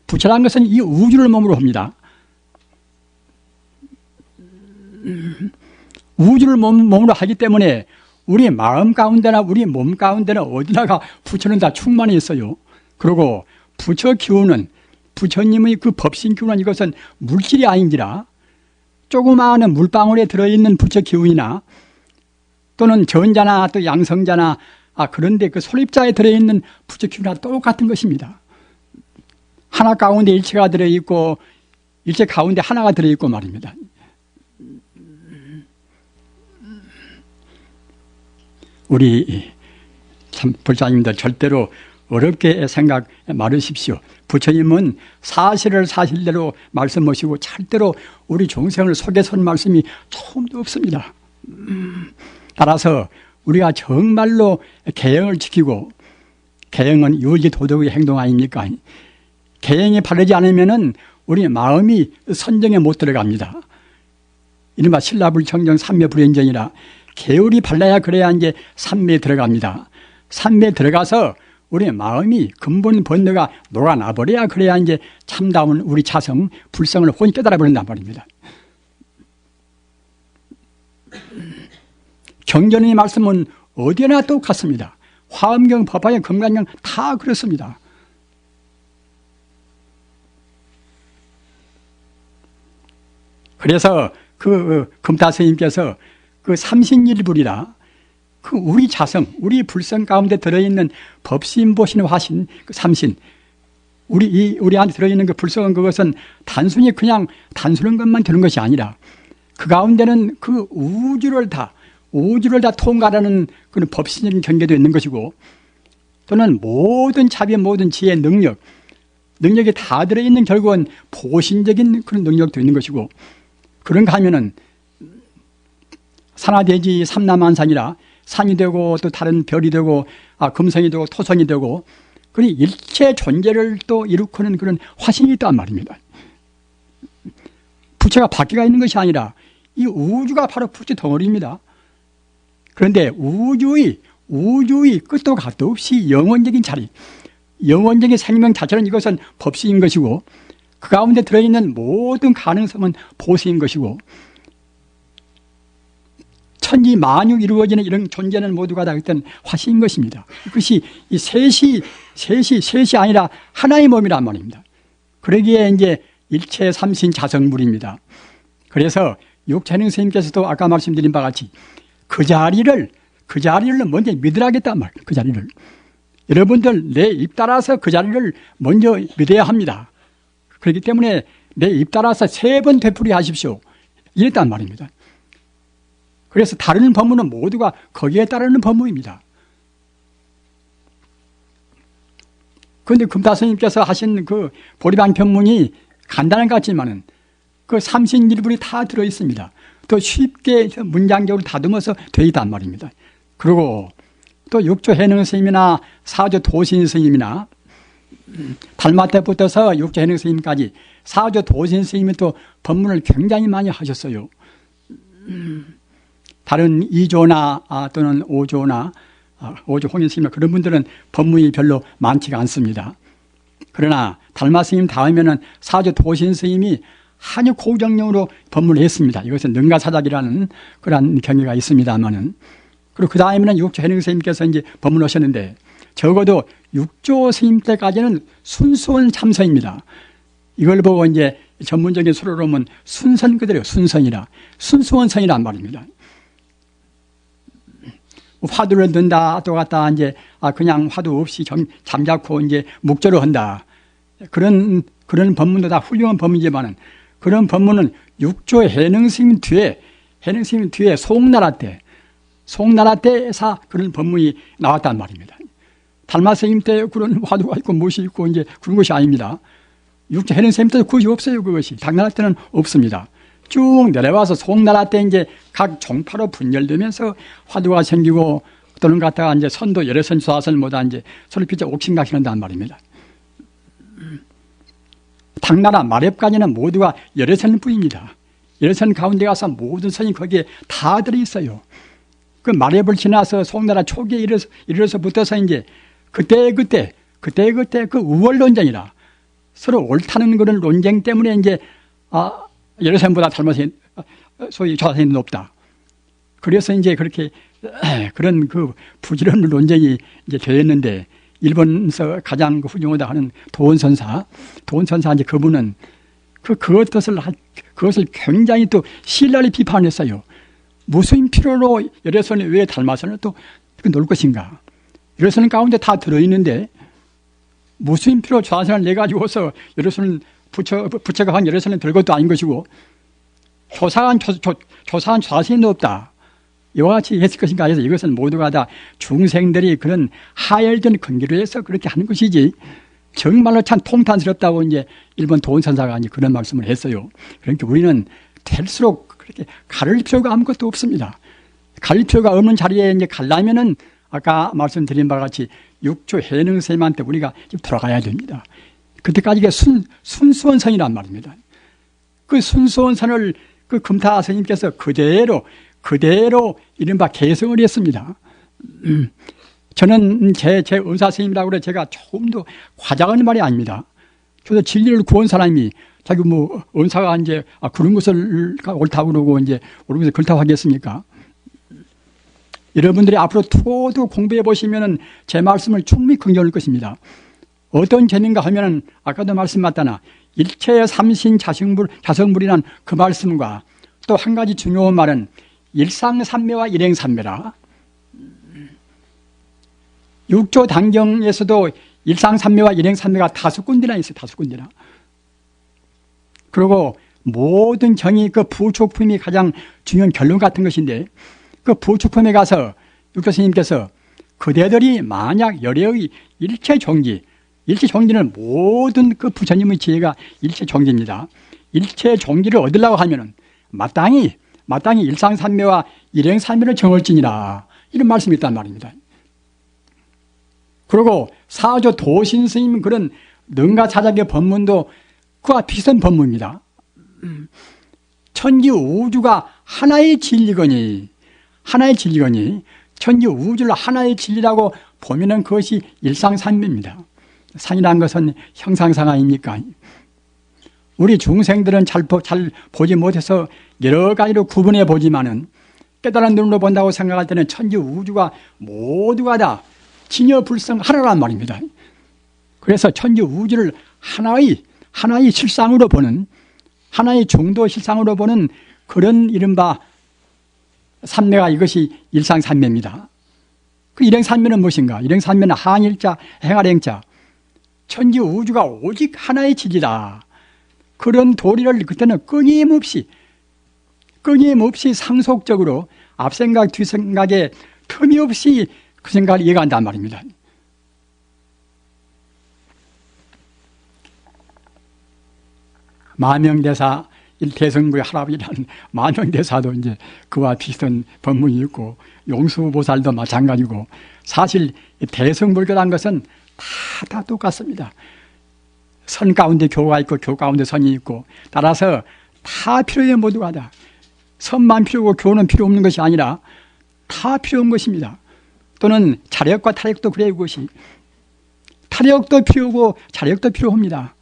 부처라는 것은 이 우주를 몸으로 합니다. 우주를 몸으로 하기 때문에 우리 마음 가운데나 우리 몸 가운데나 어디다가 부처는 다 충만히 있어요. 그리고 부처 기운은 부처님의 그 법신 기운은 이것은 물질이 아닌지라 조그마한 물방울에 들어있는 부처 기운이나 또는 전자나 또 양성자나 그런데 그 솔입자에 들어있는 부처 기운이나 똑같은 것입니다. 하나 가운데 일체가 들어있고 일체 가운데 하나가 들어있고 말입니다. 우리 참 불자님들 절대로 어렵게 생각 말으십시오. 부처님은 사실을 사실대로 말씀하시고 절대로 우리 종생을 속에선 말씀이 처음도 없습니다. 따라서 우리가 정말로 계행을 지키고 계행은 유지 도덕의 행동 아닙니까? 계행이 바르지 않으면은 우리 마음이 선정에 못 들어갑니다. 이른바 신라불청정 삼매불연정이라 계율이 발라야 그래야 이제 삼매에 들어갑니다. 삼매에 들어가서 우리 마음이 근본 번뇌가 녹아나버려야 그래야 이제 참다운 우리 자성, 불성을 혼히 깨달아 버린단 말입니다. 경전의 말씀은 어디나 똑같습니다. 화엄경, 법화경, 금강경 다 그렇습니다. 그래서 금타 스님께서 그 삼신일불이라 그 우리 자성, 우리 불성 가운데 들어있는 법신보신 화신 그 삼신 우리 안에 들어있는 그 불성은 그것은 단순히 그냥 단순한 것만 되는 것이 아니라 그 가운데는 그 우주를 다 통과하는 그런 법신적인 경계도 있는 것이고 또는 모든 자비, 모든 지혜, 능력이 다 들어있는 결국은 보신적인 그런 능력도 있는 것이고 그런가 하면은 산하대지 삼남한산이라 산이 되고 또 다른 별이 되고 금성이 되고 토성이 되고 그런 일체 존재를 또 일으키는 그런 화신이 있단 말입니다. 부처가 밖에가 있는 것이 아니라 이 우주가 바로 부처 덩어리입니다. 그런데 우주의 끝도 갓도 없이 영원적인 자리, 영원적인 생명 자체는 이것은 법신인 것이고 그 가운데 들어있는 모든 가능성은 보수인 것이고 천지 만유 이루어지는 이런 존재는 모두가 다 그땐 화신인 것입니다. 그것이 이 셋이 아니라 하나의 몸이란 말입니다. 그러기에 이제 일체 삼신 자성물입니다. 그래서 육찬영 스님께서도 아까 말씀드린 바와 같이 그 자리를 먼저 믿으라겠단 말이에요. 그 자리를. 여러분들 내 입 따라서 그 자리를 먼저 믿어야 합니다. 그렇기 때문에 내 입 따라서 3번 되풀이 하십시오. 이랬단 말입니다. 그래서 다른 법문은 모두가 거기에 따르는 법문입니다. 그런데 금다스님께서 하신 그 보리방 편문이 간단한 것 같지만은 그 삼신일불이 다 들어있습니다. 또 쉽게 문장적으로 다듬어서 되어 있단 말입니다. 그리고 또 육조 해능 스님이나 사조 도신 스님이나 달마 때부터서 육조해능 스님까지 사조 도신 스님이 또 법문을 굉장히 많이 하셨어요. 다른 2조나 또는 5조나 5조 홍인 스님 그런 분들은 법문이 별로 많지가 않습니다. 그러나 달마 스님 다음에는 사조 도신 스님이 아주 고정령으로 법문을 했습니다. 이것은 능가사작이라는 그런 경위가 있습니다만은. 그리고 그 다음에는 육조 해능 스님께서 이제 법문하셨는데 적어도 육조 스님 때까지는 순수한 참선입니다. 이걸 보고 이제 전문적인 수로로 보면 순선 그대로 순선이라 순수한 선이란 말입니다. 화두를 든다 또 갔다 이제 그냥 화두 없이 잠자코 이제 묵조를 한다. 그런 법문도 다 훌륭한 법문이지만은 그런 법문은 육조 해능 스님 뒤에 송나라 때에서 그런 법문이 나왔단 말입니다. 달마 스님 때 그런 화두가 있고 무엇이 있고 이제 그런 것이 아닙니다. 육조 해능 스님 때도 그것이 없어요. 그것이 당나라 때는 없습니다. 쭉 내려와서 송나라 때 이제 각 종파로 분열되면서 화두가 생기고 또는 갖다가 이제 선도 여러 선 좌선보다 이제 서로 비춰 옥신각신한단 말입니다. 당나라 마렵까지는 모두가 여러 선뿐입니다. 여러 선 가운데 가서 모든 선이 거기에 다 들어있어요. 그 마렵을 지나서 송나라 초기에 이르러서 붙어서 이제 그때 그 우월 논쟁이라 서로 옳다는 그런 논쟁 때문에 이제 여러 선보다 달마선이 소위 좌선이 높다. 그래서 이제 그렇게 그런 그 부지런한 논쟁이 이제 되었는데 일본에서 가장 훌륭하다 하는 도원선사 이제 그분은 그것을 굉장히 또 신랄히 비판했어요. 무슨 필요로 여러선이 왜 달마선을 또 놓을 것인가? 여러선 가운데 다 들어있는데 무슨 필요 좌선을 내가지고서 여러선을 부처가 한 여러선을 들 것도 아닌 것이고 조사한 좌선이 없다. 이와 같이 했을 것인가 해서 이것은 모두가 다 중생들이 그런 하열된 근기로 해서 그렇게 하는 것이지 정말로 참 통탄스럽다고 이제 일본 도원선사가 이제 그런 말씀을 했어요. 그러니까 우리는 될수록 그렇게 가릴 필요가 아무것도 없습니다. 가릴 필요가 없는 자리에 이제 가려면은 아까 말씀드린 바와 같이 육조 해능 스님한테 우리가 돌아가야 됩니다. 그때까지 이게 순수한 선이란 말입니다. 그 순수한 선을 그 금타 스님께서 그대로 이른바 개성을 했습니다. 저는 제 의사 스님이라고 그래 제가 조금도 과장하는 말이 아닙니다. 저도 진리를 구한 사람이 자기 은사가 이제 그런 것을 옳다고 그러고 이제 옳은 것을 그렇다고 하겠습니까? 여러분들이 앞으로 투고도 공부해 보시면은 제 말씀을 충분히 긍정할 것입니다. 어떤 재능가 하면은 아까도 말씀하셨다나 일체 삼신 자성불이란 그 말씀과 또 한 가지 중요한 말은 일상삼매와 일행삼매라. 육조 당경에서도 일상삼매와 일행삼매가 5군데나 있어요. 5군데나. 그리고 모든 정의 그 부촉품이 가장 중요한 결론 같은 것인데 그 부촉품에 가서 육조 스님께서 그대들이 만약 열애의 일체종지는 모든 그 부처님의 지혜가 일체종지입니다. 일체종지를 얻으려고 하면은 마땅히 일상삼매와 일행삼매를 정할지니라 이런 말씀이 있단 말입니다. 그리고 사조 도신 스님 그런 능가사작의 법문도 그와 비슷한 법문입니다. 천지 우주가 하나의 진리거니 천지 우주를 하나의 진리라고 보면은 그것이 일상삼매입니다. 산이라는 것은 형상상 아닙니까? 우리 중생들은 잘 보지 못해서 여러 가지로 구분해 보지만은 깨달은 눈으로 본다고 생각할 때는 천지 우주가 모두가 다 진여불성 하나란 말입니다. 그래서 천지 우주를 하나의 실상으로 보는 하나의 중도 실상으로 보는 그런 이른바 삼매가 이것이 일상삼매입니다. 그 일행삼매는 무엇인가? 일행삼매는 항일자, 행할행자. 천지 우주가 오직 하나의 진리다. 그런 도리를 그때는 끊임없이 상속적으로 앞생각 뒤생각에 틈이 없이 그 생각을 이해간단 말입니다. 마명대사 대성부의 할아버지라는 마명대사도 이제 그와 비슷한 법문이 있고 용수보살도 마찬가지고 사실 대성불교라는 것은 다 똑같습니다. 선 가운데 교가 있고 교 가운데 선이 있고 따라서 다 필요해요. 모두가 다. 선만 필요고 교는 필요 없는 것이 아니라 다 필요한 것입니다. 또는 자력과 타력도 그래요. 그것이. 타력도 필요하고 자력도 필요합니다.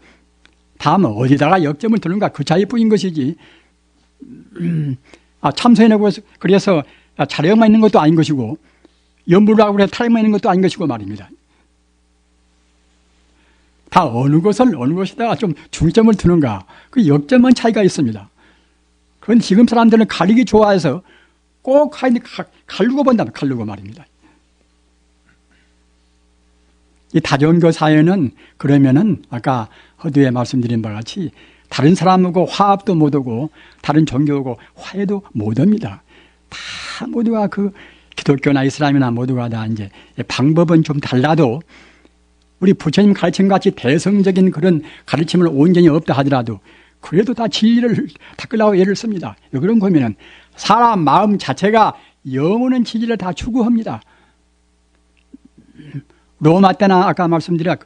다만 어디다가 역점을 두는가 그 차이뿐인 것이지. 참선이라고 그래서 자력만 있는 것도 아닌 것이고 연불하고 해서 타력만 있는 것도 아닌 것이고 말입니다. 다 어느 것에다가 좀 중점을 두는가 그 역점만 차이가 있습니다. 그건 지금 사람들은 가리기 좋아해서 꼭 가르고 본다. 가르고 말입니다. 이 다종교 사회는 그러면은 아까 허두에 말씀드린 바와 같이 다른 사람하고 화합도 못하고 다른 종교하고 화해도 못합니다. 다 모두가 그 기독교나 이슬람이나 모두가 다 이제 방법은 좀 달라도 우리 부처님 가르침 같이 대성적인 그런 가르침을 온전히 없다 하더라도 그래도 다 진리를 닦으려고 애를 씁니다. 왜 그런 거면은 사람 마음 자체가 영원한 진리를 다 추구합니다. 로마 때나 아까 말씀드린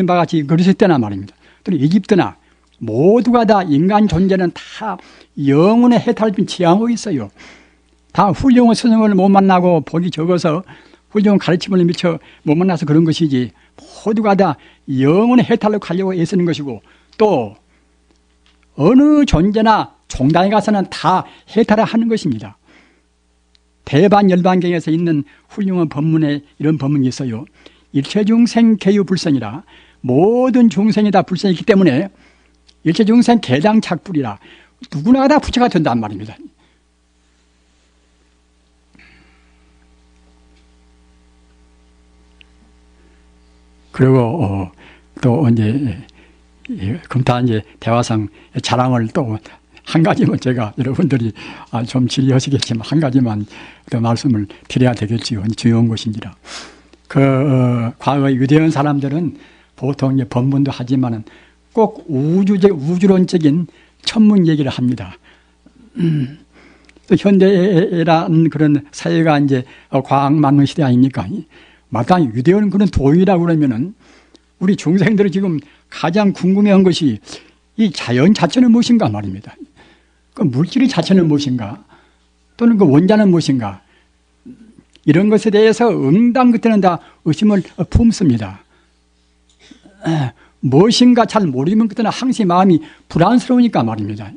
바와 같이 그리스 때나 말입니다. 또는 이집트나 모두가 다 인간 존재는 다 영혼의 해탈을 지향하고 있어요. 다 훌륭한 스승을 못 만나고 복이 적어서 훌륭한 가르침을 미처 못 만나서 그런 것이지 모두가 다 영혼의 해탈로 가려고 애쓰는 것이고 또 어느 존재나 종단에 가서는 다 해탈을 하는 것입니다. 대반열반경에서 있는 훌륭한 법문에 이런 법문이 있어요. 일체중생 개유불생이라 모든 중생이 다 불생이기 때문에 일체중생 개당착불이라 누구나 다 부처가 된단 말입니다. 그리고 또 이제 금타 이제 대화상 자랑을 또 한 가지만 제가 여러분들이 좀 질의하시겠지만 한 가지만 더 말씀을 드려야 되겠지요. 중요한 것인지라. 과거 유대인 사람들은 보통 이제 법문도 하지만은 꼭 우주론적인 천문 얘기를 합니다. 또 현대라는 그런 사회가 이제 과학 만능 시대 아닙니까? 마땅히 유대인은 그런 도의라고 그러면은 우리 중생들이 지금 가장 궁금해한 것이 이 자연 자체는 무엇인가 말입니다. 그 물질의 자체는 무엇인가? 또는 그 원자는 무엇인가? 이런 것에 대해서 응당 그때는 다 의심을 품습니다. 무엇인가 잘 모르면 그때는 항상 마음이 불안스러우니까 말입니다.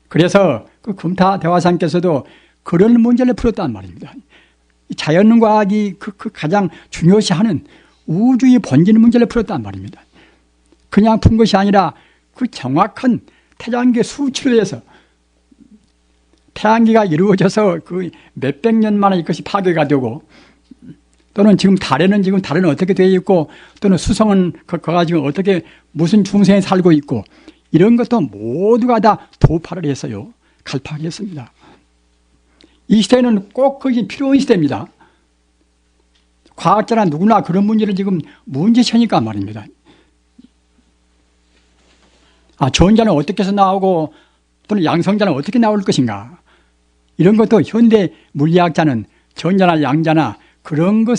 그래서 그 금타 대화상께서도 그런 문제를 풀었단 말입니다. 자연과학이 그 가장 중요시하는 우주의 본질 문제를 풀었단 말입니다. 그냥 푼 것이 아니라 그 정확한 태양계 수치로 해서 태양계가 이루어져서 그 몇백 년 만에 이것이 파괴가 되고 또는 지금 달에는 어떻게 되어 있고 또는 수성은 그가 지금 어떻게 무슨 중생에 살고 있고 이런 것도 모두가 다 도파를 해서요. 갈파하겠습니다. 이 시대는 꼭 그게 필요한 시대입니다. 과학자나 누구나 그런 문제를 지금 문제시하니까 말입니다. 전자는 어떻게 해서 나오고 또는 양성자는 어떻게 나올 것인가. 이런 것도 현대 물리학자는 전자나 양자나 그런 거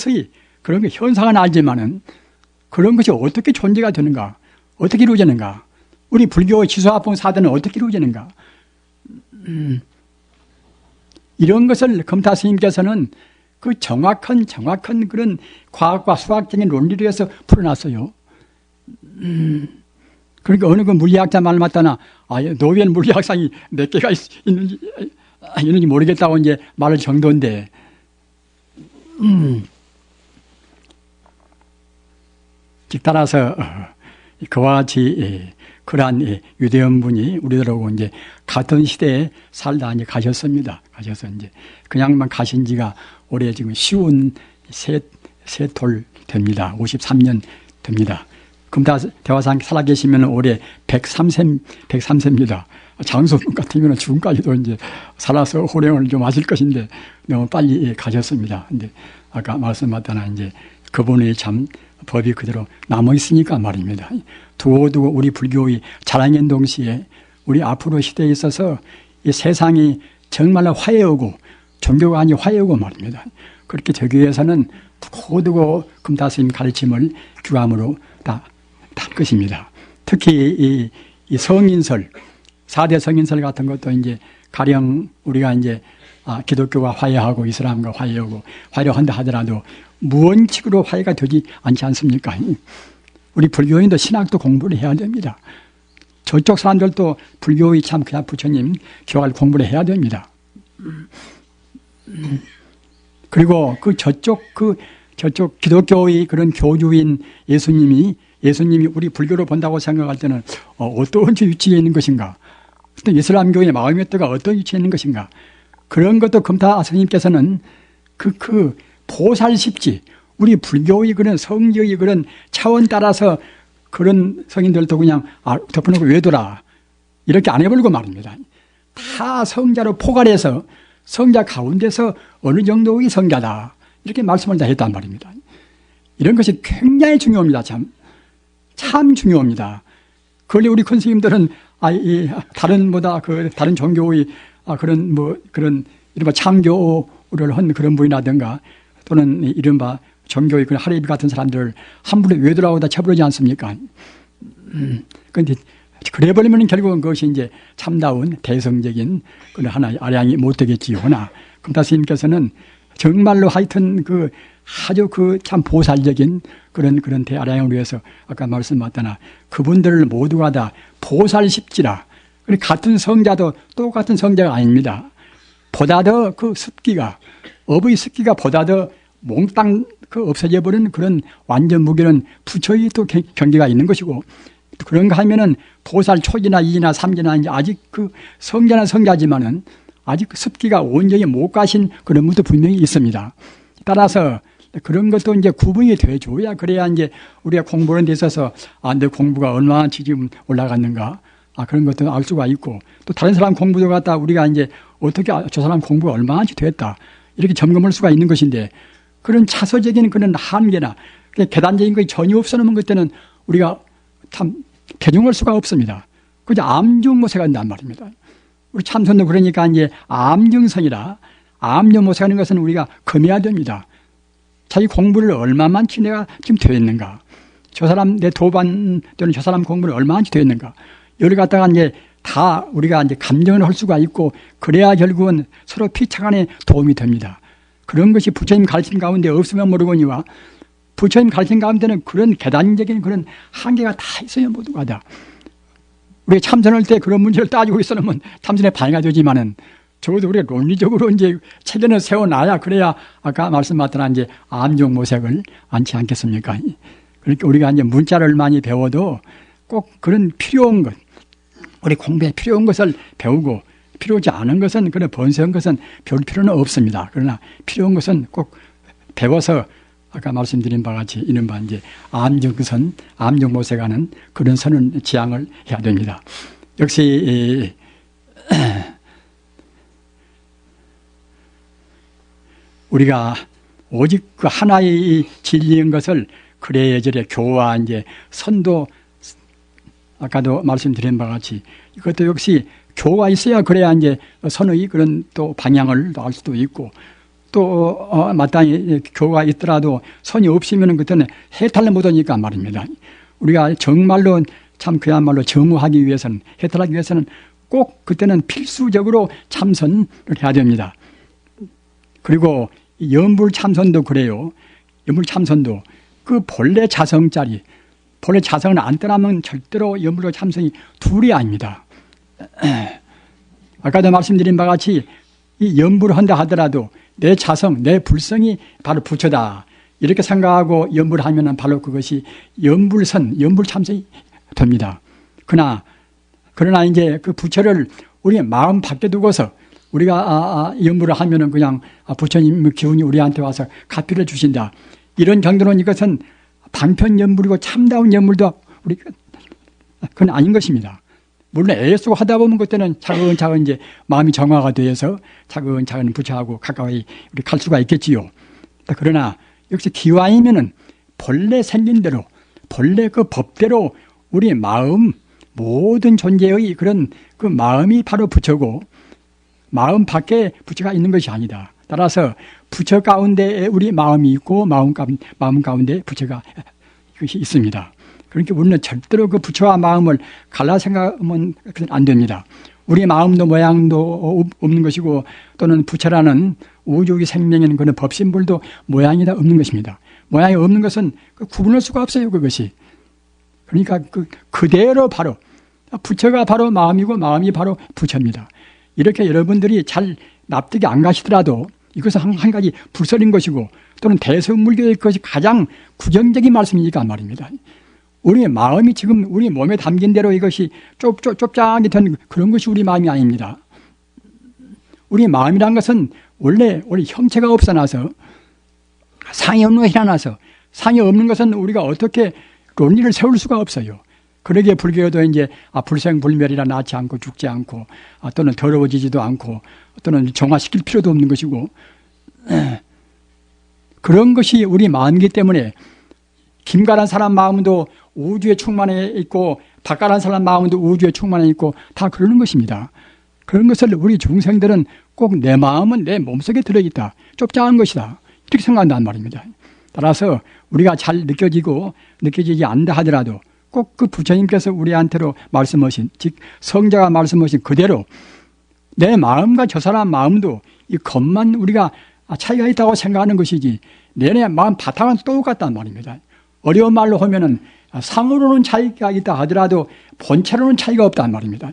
현상은 알지만은 그런 것이 어떻게 존재가 되는가, 어떻게 이루어지는가, 우리 불교의 지소합봉 사대는 어떻게 이루어지는가. 이런 것을 금타 스님께서는 그 정확한 그런 과학과 수학적인 논리를 해서 풀어놨어요. 그러니까 어느 그 물리학자 말 맞다나 노벨 물리학상이 몇 개가 있는지 모르겠다고 이제 말할 정도인데 즉 따라서 그와 같이 그러한 유대인 분이 우리들하고 이제 같은 시대에 살다 이제 가셨습니다. 가셔서 이제 그냥만 가신 지가 올해 지금 쉬운 세톨 됩니다. 53년 됩니다. 금타 대화상 살아계시면 올해 103세입니다. 장소분 같으면 지금까지도 이제 살아서 호령을 좀 하실 것인데 너무 빨리 가셨습니다. 근데 아까 말씀하셨다나 이제 그분의 참 법이 그대로 남아있으니까 말입니다. 두고두고 우리 불교의 자랑인 동시에 우리 앞으로 시대에 있어서 이 세상이 정말로 화해하고 종교가 아니 화해하고 말입니다. 그렇게 되기 위해서는 두고두고 금타 스님 가르침을 규함으로 다 없다는 것입니다. 특히 이 성인설, 4대 성인설 같은 것도 이제 가령 우리가 이제 기독교와 화해하고 이슬람과 화해하고 화해를 한다 하더라도 무원칙으로 화해가 되지 않지 않습니까? 우리 불교인도 신학도 공부를 해야 됩니다. 저쪽 사람들도 불교의 참 그냥 부처님 교화를 공부를 해야 됩니다. 그리고 저쪽 기독교의 그런 교주인 예수님이 우리 불교로 본다고 생각할 때는 어떤 위치에 있는 것인가? 어떤 이슬람교의 마음의 뜻가 어떤 위치에 있는 것인가? 그런 것도 금타 스님께서는 그 보살십지, 우리 불교의 그런 성지의 그런 차원 따라서 그런 성인들도 그냥 덮어놓고 외도라 이렇게 안 해버리고 말입니다. 다 성자로 포괄해서 성자 가운데서 어느 정도의 성자다 이렇게 말씀을 다 했단 말입니다. 이런 것이 굉장히 중요합니다. 참 중요합니다. 그걸 우리 큰 스님들은 다른 종교의 그런 이른바 참교를 한 그런 분이라든가 또는 이른바 종교의 그런 하레비 같은 사람들을 함부로 외도라고 다 쳐부르지 않습니까? 그런데 그래버리면 결국은 그것이 이제 참다운 대성적인 그런 하나의 아량이 못 되겠지요. 그러나 금타 스님께서는 정말로 하여튼 아주 참 보살적인 그런 대아량을 위해서 아까 말씀하셨다나 그분들을 모두가 다 보살십지라. 같은 성자도 똑같은 성자가 아닙니다. 보다 더 습기가, 업의 습기가 보다 더 몽땅 없어져 버린 그런 완전 무결은 부처의 또 경계가 있는 것이고, 또 그런가 하면은 보살 초기나 2기나 3기나 이제 아직 성자는 성자지만은 아직 습기가 온전히 못 가신 그런 분도 분명히 있습니다. 따라서 그런 것도 이제 구분이 돼줘야 그래야 이제 우리가 공부하는 데 있어서 내 공부가 얼마나 지금 올라갔는가 그런 것도 알 수가 있고, 또 다른 사람 공부도 갖다 우리가 이제 어떻게 저 사람 공부가 얼마나 됐다 이렇게 점검할 수가 있는 것인데, 그런 차서적인 그런 한계나 계단적인 것이 전혀 없어놓은 것 때는 우리가 참 배중할 수가 없습니다. 그저 암중모세가 된단 말입니다. 우리 참선도 그러니까 이제 암증선이라 암중모세하는 것은 우리가 금해야 됩니다. 자기 공부를 얼마만치 내가 지금 되어 있는가, 저 사람 내 도반 또는 저 사람 공부를 얼마만치 되어 있는가, 여기 갖다가 이제 다 우리가 이제 감정을 할 수가 있고, 그래야 결국은 서로 피차간에 도움이 됩니다. 그런 것이 부처님 가르침 가운데 없으면 모르거니와 부처님 가르침 가운데는 그런 계단적인 그런 한계가 다 있어요. 모두가 다. 우리가 참선할 때 그런 문제를 따지고 있으면 참선에 방해가 되지만은 적어도 우리가 논리적으로 이제 체계를 세워놔야 그래야 아까 말씀하셨던 이제 암중모색을 않지 않겠습니까? 그러니까 우리가 이제 문자를 많이 배워도 꼭 그런 필요한 것, 우리 공부에 필요한 것을 배우고 필요하지 않은 것은, 그런 번성한 것은 배울 필요는 없습니다. 그러나 필요한 것은 꼭 배워서 아까 말씀드린 바와 같이 이른바 이제 암중선, 암중모색하는 그런 선을 지향을 해야 됩니다. 역시 우리가 오직 그 하나의 진리인 것을 그래 예절에 교와 이제 선도, 아까도 말씀드린 바와 같이 이것도 역시 교가 있어야 그래야 이제 선의 그런 또 방향을 알 수도 있고, 또 마땅히 교가 있더라도 선이 없으면 그때는 해탈을 못하니까 말입니다. 우리가 정말로 참 그야말로 정우하기 위해서는, 해탈하기 위해서는 꼭 그때는 필수적으로 참선을 해야 됩니다. 그리고 염불 참선도 그래요. 염불 참선도 그 본래 자성짜리, 본래 자성을 안 떠나면 절대로 염불과 참선이 둘이 아닙니다. 아까도 말씀드린 바와 같이 이 염불을 한다 하더라도 내 자성, 내 불성이 바로 부처다 이렇게 생각하고 염불을 하면 바로 그것이 염불선, 염불참선이 됩니다. 그러나 이제 그 부처를 우리의 마음 밖에 두고서 우리가 염불을 하면은 그냥 부처님 기운이 우리한테 와서 가피를 주신다 이런 정도는 이것은 방편 염불이고 참다운 염불도 그건 아닌 것입니다. 물론 애쓰고 하다 보면 그때는 차근차근 이제 마음이 정화가 되어서 차근차근 부처하고 가까이 우리 갈 수가 있겠지요. 그러나 역시 기와이면은 본래 생긴 대로, 본래 그 법대로 우리 마음, 모든 존재의 그런 그 마음이 바로 부처고, 마음 밖에 부처가 있는 것이 아니다. 따라서 부처 가운데 우리 마음이 있고, 마음 가운데 부처가 이것이 있습니다. 그러니까 우리는 절대로 그 부처와 마음을 갈라 생각하면 안 됩니다. 우리 마음도 모양도 없는 것이고 또는 부처라는 우주의 생명에는 그런 법신불도 모양이 다 없는 것입니다. 모양이 없는 것은 구분할 수가 없어요, 그것이. 그러니까 그대로 바로 부처가 바로 마음이고 마음이 바로 부처입니다. 이렇게 여러분들이 잘 납득이 안 가시더라도 이것은 한 가지 불설인 것이고 또는 대승불교의 것이 가장 구정적인 말씀이니까 말입니다. 우리의 마음이 지금 우리 몸에 담긴 대로 이것이 좁작이 된 그런 것이 우리 마음이 아닙니다. 우리 마음이란 것은 원래 형체가 없어나서 상이 없는 것이 나서 상이 없는 것은 우리가 어떻게 논리를 세울 수가 없어요. 그러기에 불교도 이제 불생불멸이라 낳지 않고 죽지 않고 또는 더러워지지도 않고 또는 정화시킬 필요도 없는 것이고 그런 것이 우리 마음이기 때문에 김가란 사람 마음도 우주에 충만해 있고 박가란 사람 마음도 우주에 충만해 있고 다 그러는 것입니다. 그런 것을 우리 중생들은 꼭 내 마음은 내 몸속에 들어있다. 좁작한 것이다. 이렇게 생각한단 말입니다. 따라서 우리가 잘 느껴지지 않다 하더라도 꼭 그 부처님께서 우리한테로 말씀하신 즉 성자가 말씀하신 그대로 내 마음과 저 사람 마음도 이 것만 우리가 차이가 있다고 생각하는 것이지 내내 마음 바탕은 똑같단 말입니다. 어려운 말로 하면은 상으로는 차이가 있다 하더라도 본체로는 차이가 없단 말입니다.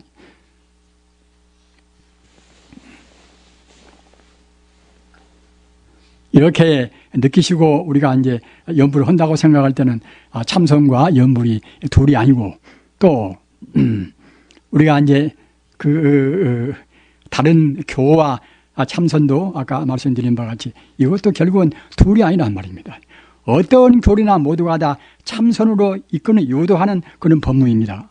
이렇게 느끼시고 우리가 이제 연불을 한다고 생각할 때는 참선과 연불이 둘이 아니고 또 우리가 이제 다른 교와 참선도 아까 말씀드린 바와 같이 이것도 결국은 둘이 아니란 말입니다. 어떤 교리나 모두가 다 참선으로 이끄는 유도하는 그런 법무입니다.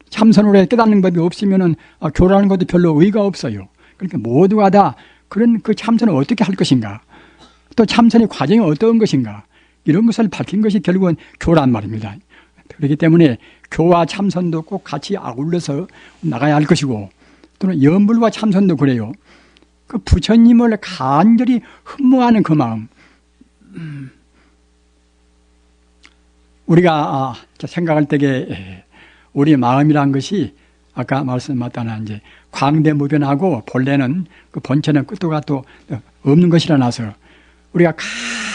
참선으로 깨닫는 법이 없으면은 교라는 것도 별로 의의가 없어요. 그러니까 모두가 다 그런 그 참선을 어떻게 할 것인가, 또 참선의 과정이 어떤 것인가 이런 것을 밝힌 것이 결국은 교란 말입니다. 그렇기 때문에 교와 참선도 꼭 같이 아울러서 나가야 할 것이고 또는 연불과 참선도 그래요. 그 부처님을 간절히 흠모하는 그 마음 우리가 생각할 때에 우리 마음이란 것이 아까 말씀드렸다나 이제 광대무변하고 본래는 그 본체는 끝도 gat도 없는 것이라나서 우리가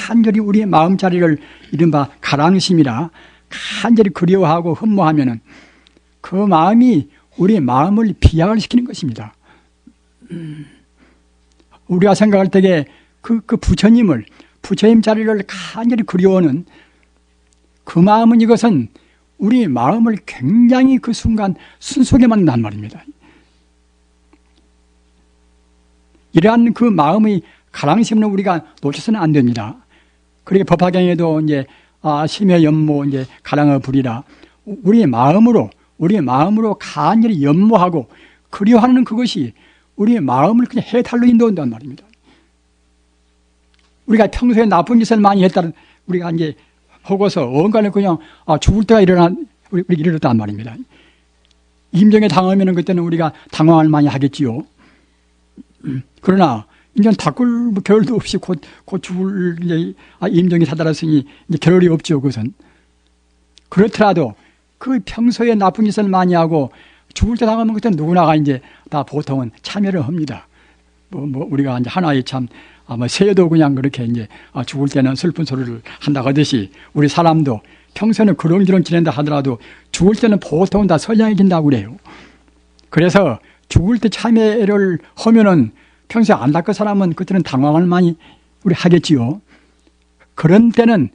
간절히 우리의 마음자리를 이른바 가랑심이라 간절히 그리워하고 흠모하면은 그 마음이 우리의 마음을 비약을 시키는 것입니다. 우리가 생각할 때에 그 부처님 자리를 간절히 그리워하는 그 마음은 이것은 우리 마음을 굉장히 그 순간 순수하게 만든단 말입니다. 이러한 그 마음의 가랑심은 우리가 놓쳐서는 안 됩니다. 그러니까 법화경에도 이제 심의 연모 이제 가랑을 부리라. 우리의 마음으로 간절히 연모하고 그리워하는 그것이 우리의 마음을 그냥 해탈로 인도한단 말입니다. 우리가 평소에 나쁜 짓을 많이 했다는 우리가 이제 하고서 언간에 그냥 죽을 때가 이르렀단 말입니다. 임정에 당하면은 그때는 우리가 당황을 많이 하겠지요. 그러나 이제 닦을 겨를도 없이 곧 죽을 이제 임정이 다다랐으니 이제 겨를이 없죠. 그것은 그렇더라도 그 평소에 나쁜 짓을 많이 하고 죽을 때 당하면 그때 누구나가 이제 다 보통은 참여를 합니다. 뭐 우리가 이제 하나의 참 새도 그냥 그렇게 이제 죽을 때는 슬픈 소리를 한다고 하듯이 우리 사람도 평소에는 그런저런 지낸다 하더라도 죽을 때는 보통은 다 선량해진다고 그래요. 그래서 죽을 때 참여를 하면은 평소에 안 닦은 사람은 그때는 당황을 많이 우리 하겠지요. 그런 때는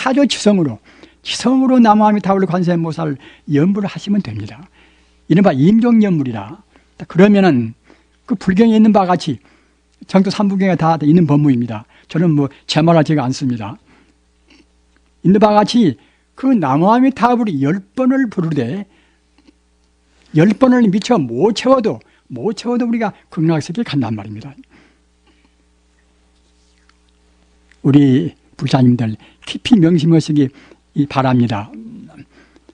아주 지성으로 남아미타불 관세음보살 연불을 하시면 됩니다. 이른바 임종연불이라. 그러면은 그 불경에 있는 바와 같이 정도 삼부경에 다 있는 법무입니다. 저는 제 말을 제가 안 씁니다. 있는 바와 같이 그 남아미타불이 10번을 부르되 10번을 미처 못 채워도 우리가 극락세계에 간단 말입니다. 우리 불자님들 깊이 명심하시기 바랍니다.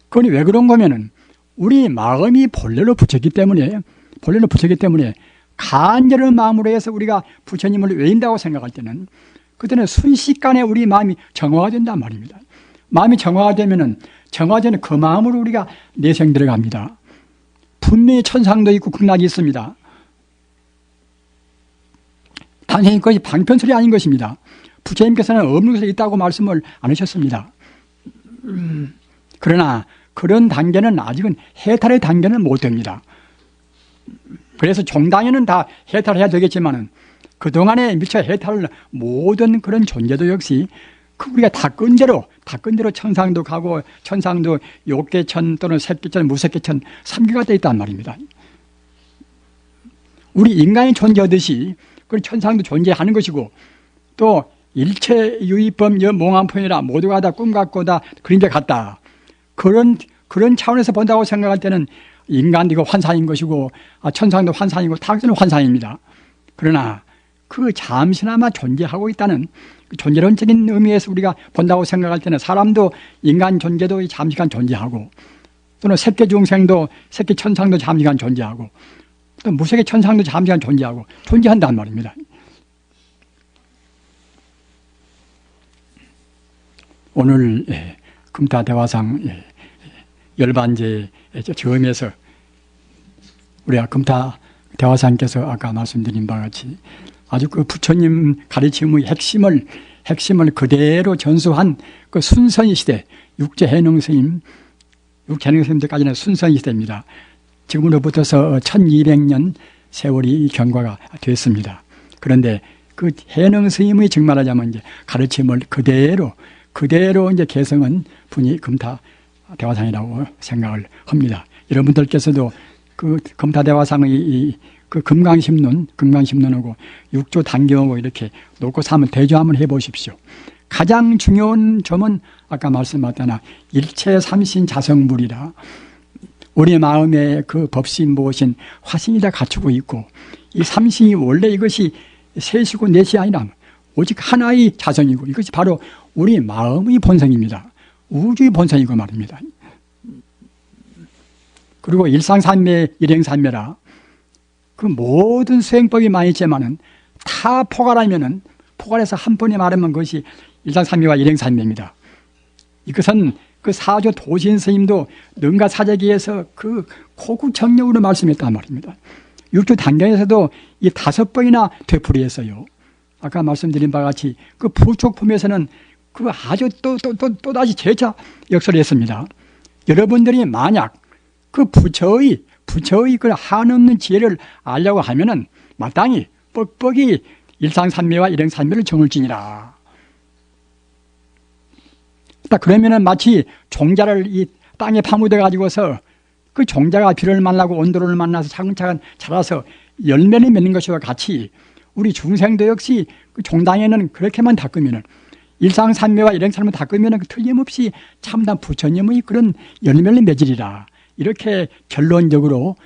그건 왜 그런 거면은 우리 마음이 본래로 부처기 때문에 간절한 마음으로 해서 우리가 부처님을 외인다고 생각할 때는 그때는 순식간에 우리 마음이 정화가 된단 말입니다. 마음이 정화가 되면은, 정화되는 그 마음으로 우리가 내생 들어갑니다. 분명히 천상도 있고 극락이 있습니다. 단순히 그것이 방편설이 아닌 것입니다. 부처님께서는 없는 것이 있다고 말씀을 안 하셨습니다. 그러나 그런 단계는 아직은 해탈의 단계는 못 됩니다. 그래서 종당에는 다 해탈해야 되겠지만은 그동안에 미처 해탈을 모든 그런 존재도 역시 우리가 다 끈 대로 천상도 가고, 천상도 욕계천 또는 색계천, 무색계천 3개가 되어 있단 말입니다. 우리 인간이 존재하듯이 그 천상도 존재하는 것이고, 또 일체 유의법 몽환포이라 모두가 다 꿈 같고 다 그림자 같다. 그런 차원에서 본다고 생각할 때는 인간도 이거 환상인 것이고, 천상도 환상이고, 타락도 환상입니다. 그러나 그 잠시나마 존재하고 있다는 존재론적인 의미에서 우리가 본다고 생각할 때는 사람도, 인간 존재도 잠시간 존재하고, 또는 색계 중생도, 색계 천상도 잠시간 존재하고, 또 무색의 천상도 잠시간 존재한단 말입니다. 오늘 금타대화상 열반제 처음에서 우리가 금타대화상께서 아까 말씀드린 바와 같이 아주 그 부처님 가르침의 핵심을 그대로 전수한 그 순선의 시대, 육체해능 스님 때까지는 순선의 시대입니다. 지금으로부터서 1200년 세월이 경과가 됐습니다. 그런데 그 해능 스님의 정말하자면 이제 가르침을 그대로 이제 개성한 분이 금타대화상이라고 생각을 합니다. 여러분들께서도 그 금타대화상의 그 금강심론하고 육조 단경하고 이렇게 놓고서 한번 대조 한번 해보십시오. 가장 중요한 점은 아까 말씀하셨다나 일체 삼신 자성불이라, 우리 마음에 그 법신 무엇인 화신이 다 갖추고 있고, 이 삼신이 원래 이것이 셋이고 넷이 아니라 오직 하나의 자성이고, 이것이 바로 우리 마음의 본성입니다. 우주의 본성이고 말입니다. 그리고 일상산매, 일행산매라, 그 모든 수행법이 많이 있지만은 다 포괄하면은, 포괄해서 한 번에 말하면 그것이 일상산매와 일행산매입니다. 이것은 그 사조 도신 스님도 능가 사재기에서 그 고구정력으로 말씀했단 말입니다. 육조 단경에서도 이 5번이나 되풀이했어요. 아까 말씀드린 바와 같이 그 부족품에서는 그 아주 또다시 재차 역설을 했습니다. 여러분들이 만약 그 부처의 그 한없는 지혜를 알려고 하면은 마땅히 뻑뻑이 일상산매와 일행산매를 정을지니라. 그러면은 마치 종자를 이 땅에 파묻어 가지고서 그 종자가 비를 만나고 온도를 만나서 차근차근 자라서 열매를 맺는 것과 같이 우리 중생도 역시 그 종당에는 그렇게만 닦으면은, 일상산매와 일행산매 닦으면은 틀림없이 참담 부처님의 그런 열매를 맺으리라. 이렇게 결론적으로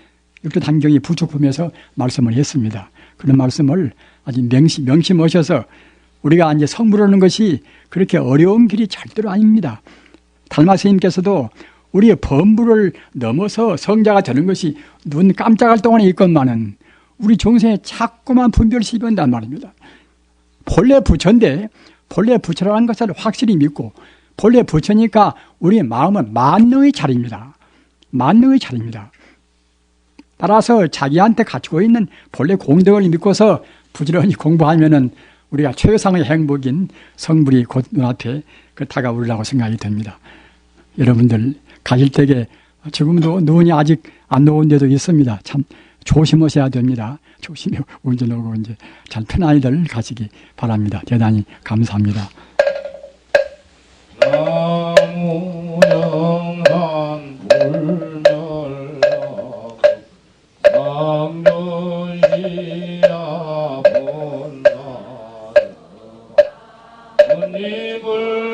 육조 단경이 부족품에서 말씀을 했습니다. 그런 말씀을 아주 명심하셔서 우리가 이제 성불하는 것이 그렇게 어려운 길이 절대로 아닙니다. 달마 스님께서도 우리의 범부를 넘어서 성자가 되는 것이 눈 깜짝할 동안에 있건만은 우리 중생에 자꾸만 분별시비한단 말입니다. 본래 부처인데, 본래 부처라는 것을 확실히 믿고, 본래 부처니까 우리의 마음은 만능의 자리입니다. 만능의 자리입니다. 따라서 자기한테 갖추고 있는 본래 공덕을 믿고서 부지런히 공부하면은 우리가 최상의 행복인 성불이 곧 눈앞에 다가오리라고 생각이 됩니다. 여러분들 가실 때에 지금도 눈이 아직 안 녹은 데도 있습니다. 참 조심하셔야 됩니다. 조심히 운전하고 이제 잘 편안히들 가시기 바랍니다. 대단히 감사합니다. 나무 영한 불멸락 남녀시야 본나 은입을